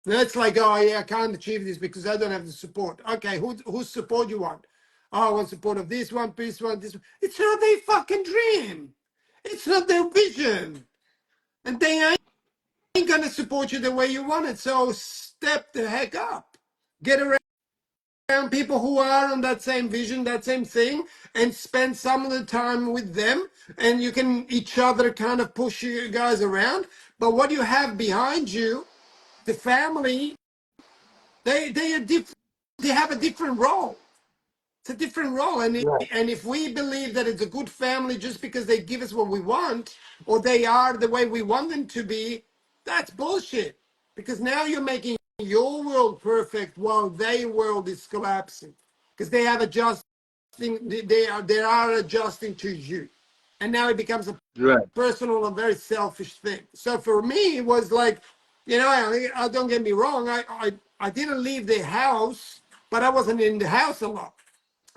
That's like, oh yeah, I can't achieve this because I don't have the support. Okay, whose support you want? Oh, I want support of this one, this one, this one. It's not their fucking dream. It's not their vision. And they ain't gonna support you the way you want it. So step the heck up. Get around people who are on that same vision, that same thing, and spend some of the time with them. And you can each other kind of push you guys around. But what you have behind you, the family, they are different. They have a different role. It's a different role, Right. and if we believe that it's a good family just because they give us what we want or they are the way we want them to be, that's bullshit. Because now you're making your world perfect while their world is collapsing. Because they have adjusting, they are adjusting to you, and now it becomes a Right. personal and very selfish thing. So for me, it was like, you know, I don't get me wrong, I didn't leave the house, but I wasn't in the house a lot.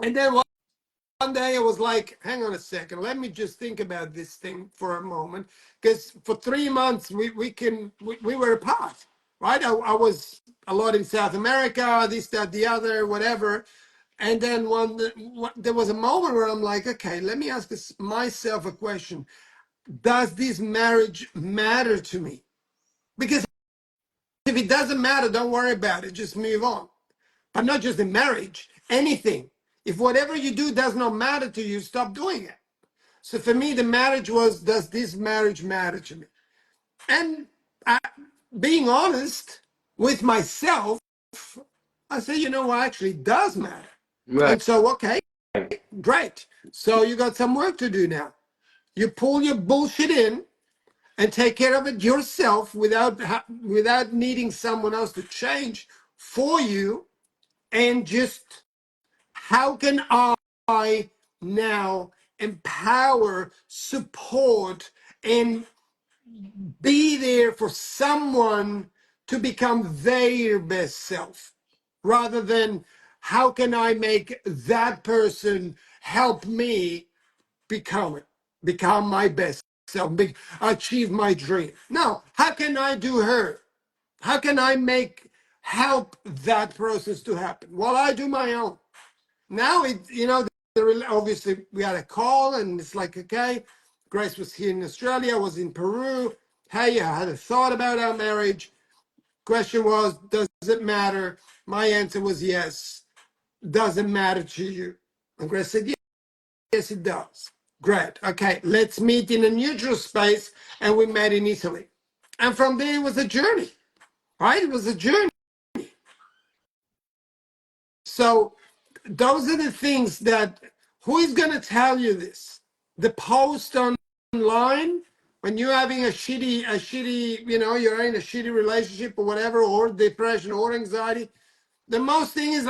And then one day I was like, hang on a second, let me just think about this thing for a moment. Because for 3 months we were apart, right? I was a lot in South America, this, that, the other, whatever. And then there was a moment where I'm like, okay, let me ask myself a question. Does this marriage matter to me? Because if it doesn't matter, don't worry about it, just move on. But not just in marriage, anything. If whatever you do does not matter to you, stop doing it. So for me, the marriage was, does this marriage matter to me? And I, being honest with myself, I say, you know what, actually it does matter. Right. And so, okay, great. So you got some work to do now. You pull your bullshit in and take care of it yourself without needing someone else to change for you, and just how can I now empower, support, and be there for someone to become their best self, rather than how can I make that person help me become it, become my best self, achieve my dream. No, how can I do her? How can I help that process to happen while I do my own? Now obviously we had a call and it's like, okay, Grace was here in Australia, I was in Peru. Hey, I had a thought about our marriage. Question was, does it matter? My answer was yes. Does it matter to you? And Grace said, yes, it does. Great. Okay, let's meet in a neutral space. And we met in Italy. And from there, it was a journey, right? It was a journey. So those are the things that, who is going to tell you this? The post online when you're having a shitty, you're in a shitty relationship or whatever, or depression or anxiety. The most thing is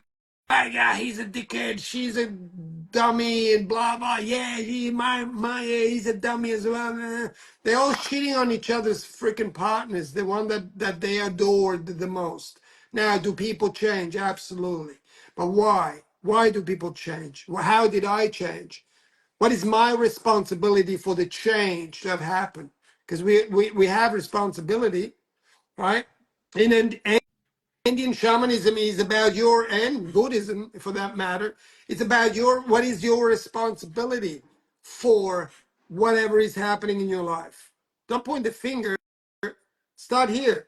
like, yeah, he's a dickhead, she's a dummy, and blah blah. Yeah, he's a dummy as well. They're all shitting on each other's freaking partners, the one that they adored the most. Now, do people change? Absolutely. But why? Why do people change? Well, how did I change? What is my responsibility for the change to have happened? Because we have responsibility, right? In Indian shamanism is about your, and Buddhism for that matter, it's about what is your responsibility for whatever is happening in your life. Don't point the finger, start here.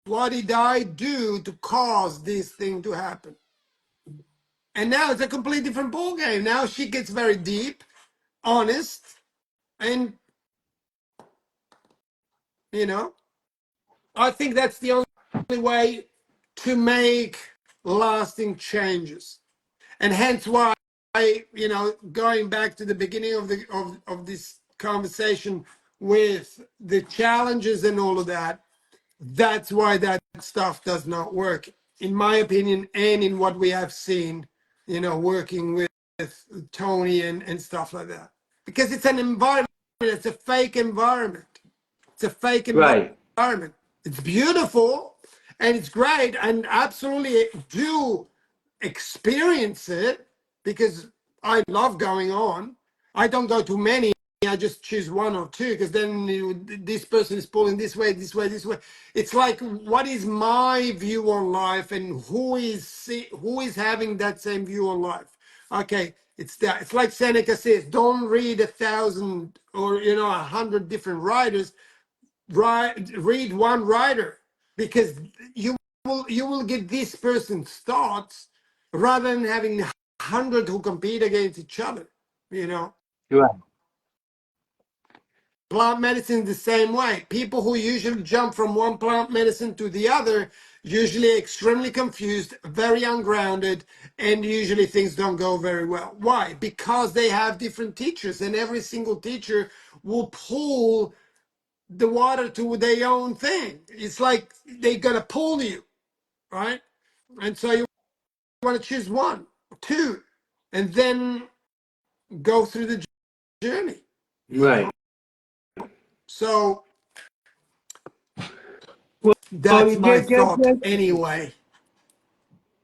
What did I do to cause this thing to happen? And now it's a completely different ball game. Now she gets very deep, honest, and you know, I think that's the only way to make lasting changes. And hence why going back to the beginning of this conversation with the challenges and all of that, that's why that stuff does not work, in my opinion, and in what we have seen, working with Tony and stuff like that. Because it's an environment, it's a fake environment. It's a fake Right. environment. It's beautiful and it's great, and absolutely do experience it because I love going on. I don't go to many. I just choose one or two because then this person is pulling this way, this way, this way. It's like, what is my view on life, and who is having that same view on life? Okay, it's that. It's like Seneca says: don't read 1,000 or 100 different writers. Read one writer, because you will get this person's thoughts rather than having 100 who compete against each other. You know, Right. plant medicine the same way. People who usually jump from one plant medicine to the other usually extremely confused, very ungrounded, and usually things don't go very well. Why? Because they have different teachers, and every single teacher will pull the water to their own thing. It's like they gotta pull you, right? And so you want to choose one, two, and then go through the journey. Right. So Well, that's my thought just, anyway.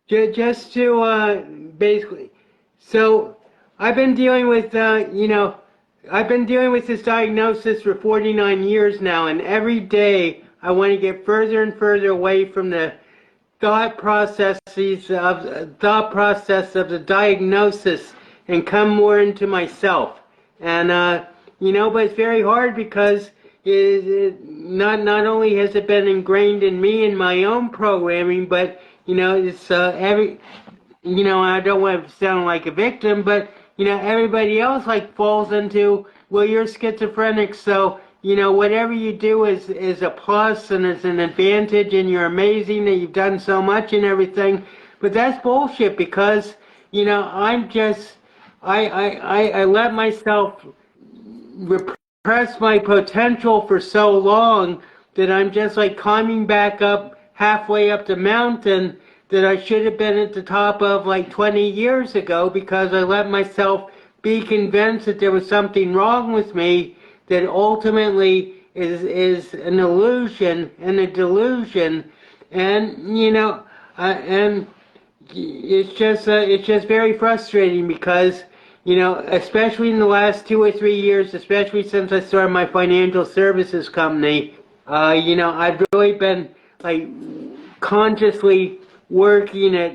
just to basically, so I've been dealing with I've been dealing with this diagnosis for 49 years now, and every day I want to get further and further away from the thought process of the diagnosis and come more into myself. And but it's very hard because not only has it been ingrained in me and my own programming, but it's I don't want to sound like a victim, but everybody else like falls into, well, you're schizophrenic, so whatever you do is a plus and is an advantage, and you're amazing that you've done so much and everything. But that's bullshit because I'm just I let myself repress my potential for so long that I'm just like climbing back up halfway up the mountain that I should have been at the top of like 20 years ago, because I let myself be convinced that there was something wrong with me that ultimately is an illusion and a delusion. And and it's just very frustrating because especially in the last 2 or 3 years, especially since I started my financial services company, I've really been like consciously working at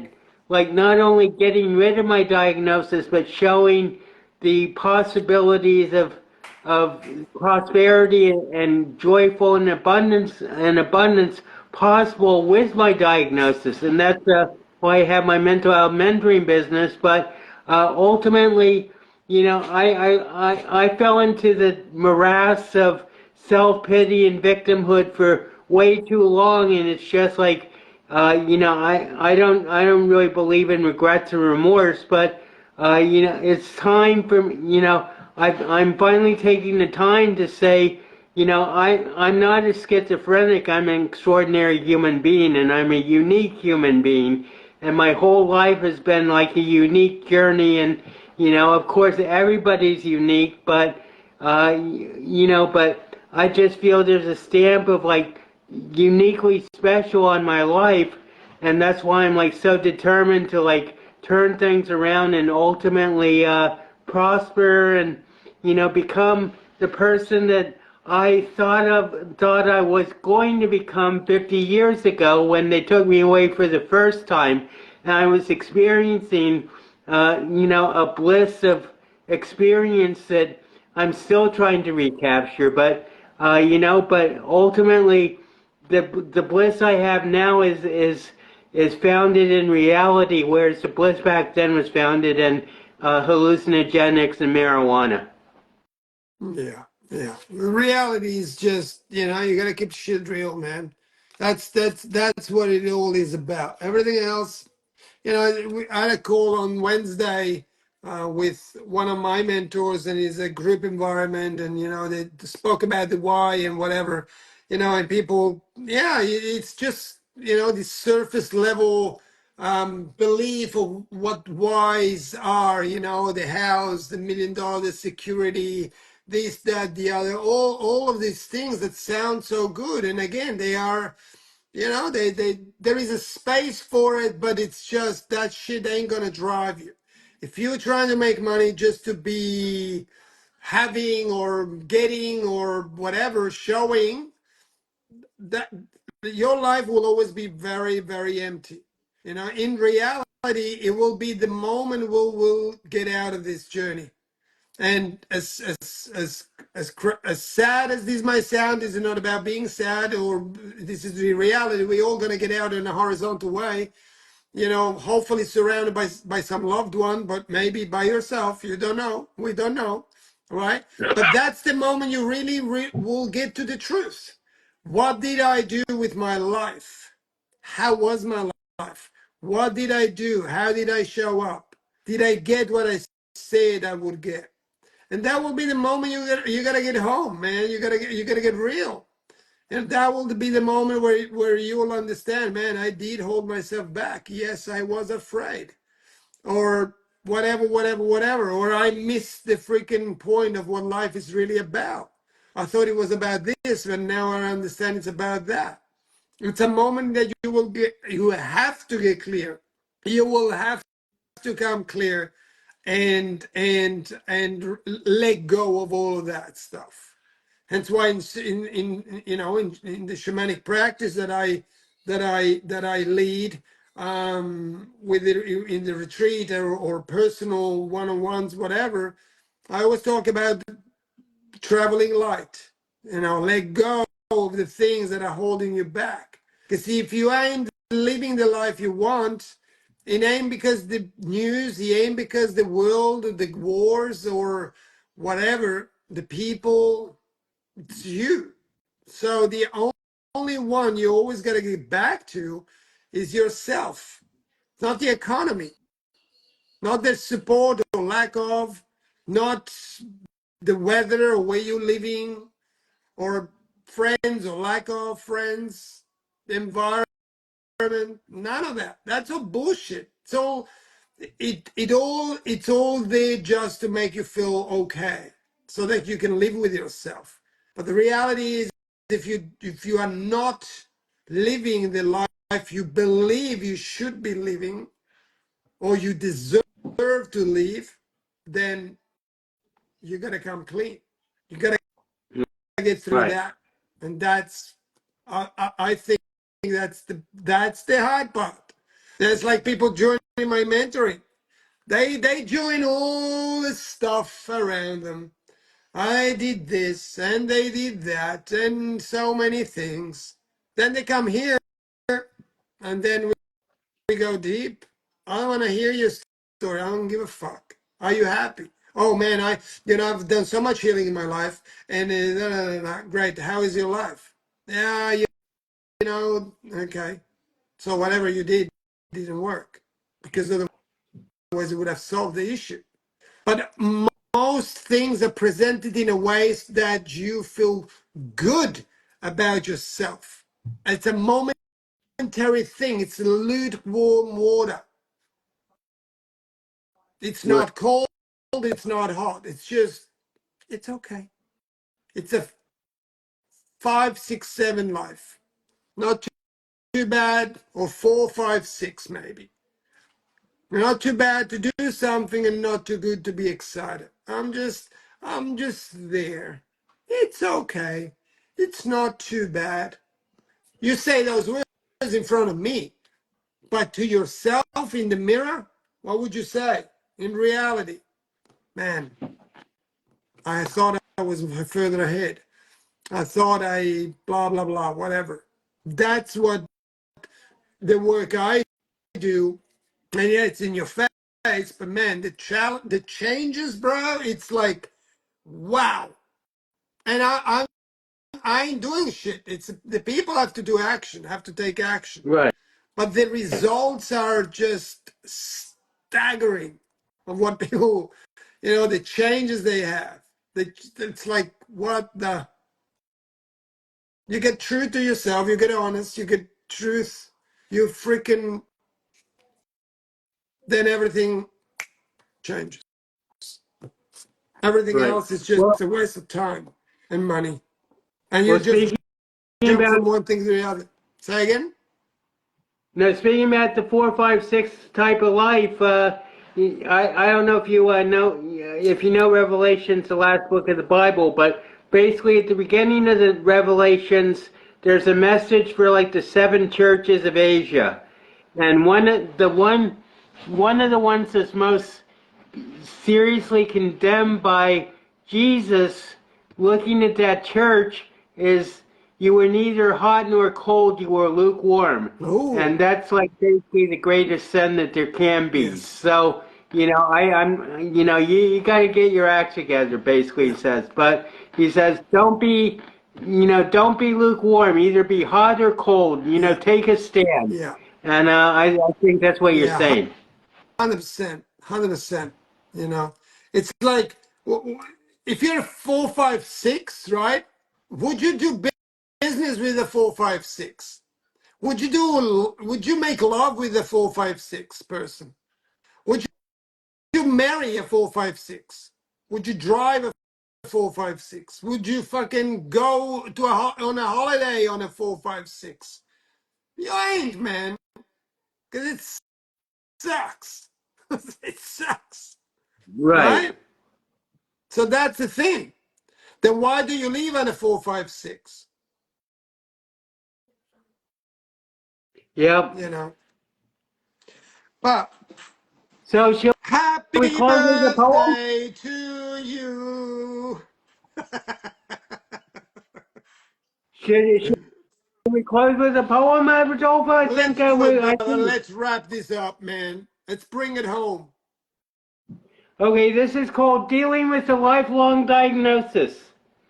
like not only getting rid of my diagnosis but showing the possibilities of prosperity and joyful and abundance possible with my diagnosis. And that's why I have my mental health mentoring business. But ultimately, I fell into the morass of self-pity and victimhood for way too long, and it's just like I don't really believe in regrets or remorse, but it's time for I'm finally taking the time to say, I'm not a schizophrenic. I'm an extraordinary human being, and I'm a unique human being, and my whole life has been like a unique journey. And of course, everybody's unique, but but I just feel there's a stamp of like uniquely special on my life, and that's why I'm like so determined to like turn things around and ultimately prosper and become the person that I thought I was going to become 50 years ago when they took me away for the first time, and I was experiencing a bliss of experience that I'm still trying to recapture. But but ultimately, the bliss I have now is founded in reality, whereas the bliss back then was founded in hallucinogenics and marijuana. Yeah, yeah. The reality is just, you gotta keep shit real, man. That's what it all is about. Everything else, I had a call on Wednesday with one of my mentors, and it's a group environment, and they spoke about the why and whatever, and people, yeah, it's just this surface level belief of what whys are, the house, the $1 million, the security, this, that, the other, all of these things that sound so good, and again, they are. There is a space for it, but it's just that shit ain't gonna drive you. If you're trying to make money just to be having or getting or whatever, showing, that your life will always be very, very empty. In reality, it will be the moment we'll get out of this journey. And as sad as this might sound, is not about being sad, or this is the reality. We're all gonna get out in a horizontal way. Hopefully surrounded by some loved one, but maybe by yourself. You don't know. We don't know, right? But that's the moment you really will get to the truth. What did I do with my life? How was my life? What did I do? How did I show up? Did I get what I said I would get? And that will be the moment you gotta get home, man. You gotta get real. And that will be the moment where you will understand, man, I did hold myself back. Yes, I was afraid. Or whatever, whatever, whatever. Or I missed the freaking point of what life is really about. I thought it was about this, but now I understand it's about that. It's a moment that you have to get clear. You will have to come clear and let go of all of that stuff. Hence why in the shamanic practice that I lead, with in the retreat, or personal one-on-ones, whatever, I always talk about traveling light. Let go of the things that are holding you back. Because if you ain't living the life you want, it ain't because the news, it ain't because the world, or the wars, or whatever, the people, it's you. So the only one you always got to get back to is yourself. It's not the economy, not the support or lack of, not the weather or where you're living, or friends or lack of friends, the environment, none of that. That's all bullshit. So it's all there just to make you feel okay, so that you can live with yourself. But the reality is, if you are not living the life you believe you should be living, or you deserve to live, then you gotta come clean. You gotta get through Right. that, and I think that's the hard part. That's like people joining my mentoring. They join all the stuff around them. I did this and they did that and so many things. Then they come here, and then we go deep. I don't want to hear your story. I don't give a fuck. Are you happy? Oh man, I've done so much healing in my life, and great. How is your life? Yeah, okay. So whatever you did didn't work, because otherwise it would have solved the issue. But most things are presented in a way that you feel good about yourself. It's a momentary thing. It's lukewarm water. It's Right. not cold. It's not hot. It's okay. It's a 5, 6, 7 life. Not too bad, or 4, 5, 6 maybe. Not too bad to do something, and not too good to be excited. I'm just there. It's okay. It's not too bad. You say those words in front of me, but to yourself in the mirror, what would you say? In reality, man, I thought I was further ahead. I thought I blah, blah, blah, whatever. That's what the work I do. And yeah, it's in your face, but man, the changes, bro, it's like, wow. And I ain't doing shit. It's the people have to do action, have to take action. Right. But the results are just staggering. of what people, the changes they have. It's like what the you get true to yourself, you get honest, you get truth, you freaking then everything changes. Everything Right. else is just Well, a waste of time and money. And you well, just speaking jump about from one thing to the other. Say again? no, speaking about the 4, 5, 6 type of life, I don't know if you know Revelations, the last book of the Bible, but basically at the beginning of the Revelations, there's a message for like the 7 churches of Asia, and one of the ones that's most seriously condemned by Jesus, looking at that church, is you were neither hot nor cold, you were lukewarm. And Oh, that's like basically the greatest sin that there can be. yes. So, you got to get your act together, basically, he Yeah. says. But he says, don't be lukewarm, either be hot or cold, Yeah. take a stand. Yeah. And I think that's what you're Yeah. saying. 100%. 100%. You know, it's like if you're a 456, right? Would you do business with a 456? Would you make love with a 456 person? Would you marry a 456? Would you drive a 456? Would you fucking go to on a holiday on a 456? You ain't, man, because it sucks. It sucks, Right. right? So that's the thing. Then why do you leave on a 456? Yep. You know. But So shall we happy close with a poem? birthday to you. Should we close with a poem, Rodolfo? I think Let's do it, I brother. think. Let's wrap this up, man. Let's bring it home. Okay, this is called Dealing with a Lifelong Diagnosis.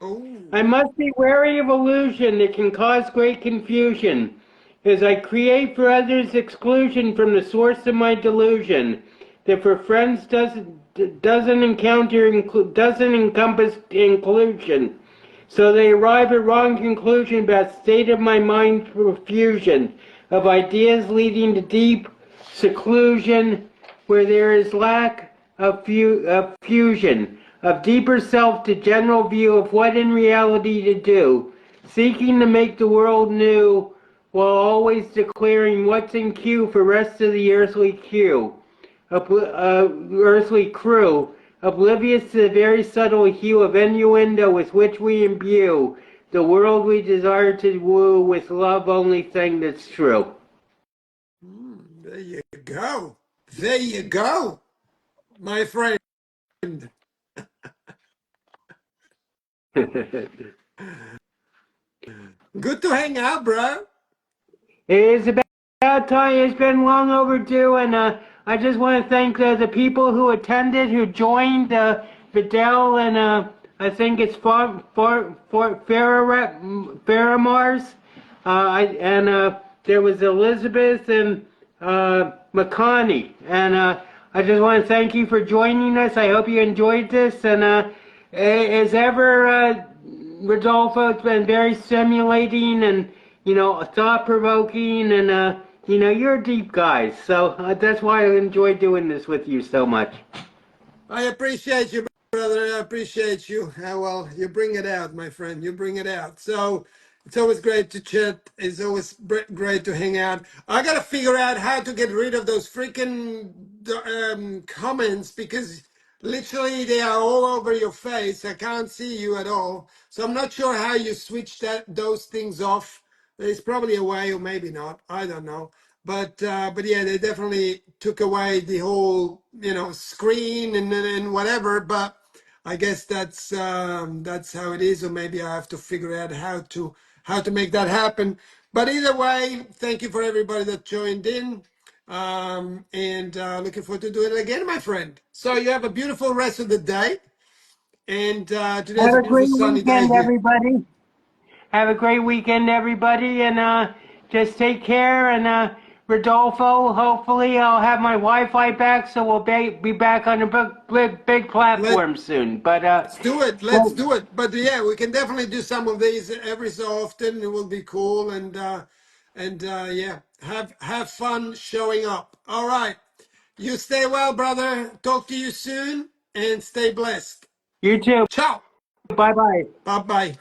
Oh. I must be wary of illusion that can cause great confusion, as I create for others exclusion from the source of my delusion, that for friends doesn't encompass inclusion. So they arrive at wrong conclusion about state of my mind profusion of ideas leading to deep seclusion where there is lack of fusion, of deeper self to general view of what in reality to do, seeking to make the world new while always declaring what's in queue for rest of the earthly crew, oblivious to the very subtle hue of innuendo with which we imbue the world we desire to woo with love only thing that's true. There you go. There you go, my friend. Good to hang out, bro. It is about time. It's been long overdue, and I just want to thank the people who attended, who joined Vidal, and I think it's Faramars. There was Elizabeth and McConney, and I just want to thank you for joining us. I hope you enjoyed this, and as ever, Rodolfo, it's been very stimulating and thought provoking, and you're a deep guy, so that's why I enjoy doing this with you so much. I appreciate you, brother. I appreciate you. Well, you bring it out, my friend. You bring it out. So it's always great to chat. It's always great to hang out. I got to figure out how to get rid of those freaking comments because literally they are all over your face. I can't see you at all. So I'm not sure how you switch those things off. There's probably a way, or maybe not. I don't know. But yeah, they definitely took away the whole screen and whatever. But I guess that's how it is, or maybe I have to figure out how to make that happen. But either way, thank you for everybody that joined in. And looking forward to doing it again, my friend. So you have a beautiful rest of the day. And today's Have a a beautiful great sunny day weekend, here. everybody. Have a great weekend, everybody, and just take care. And Rodolfo. Hopefully, I'll have my Wi-Fi back, so we'll be back on a big Let's platform soon. But do it. Let's well, do it. But yeah, we can definitely do some of these every so often. It will be cool and yeah, have fun showing up. All right. You stay well, brother. Talk to you soon and stay blessed. you too. Ciao. Bye bye. Bye bye.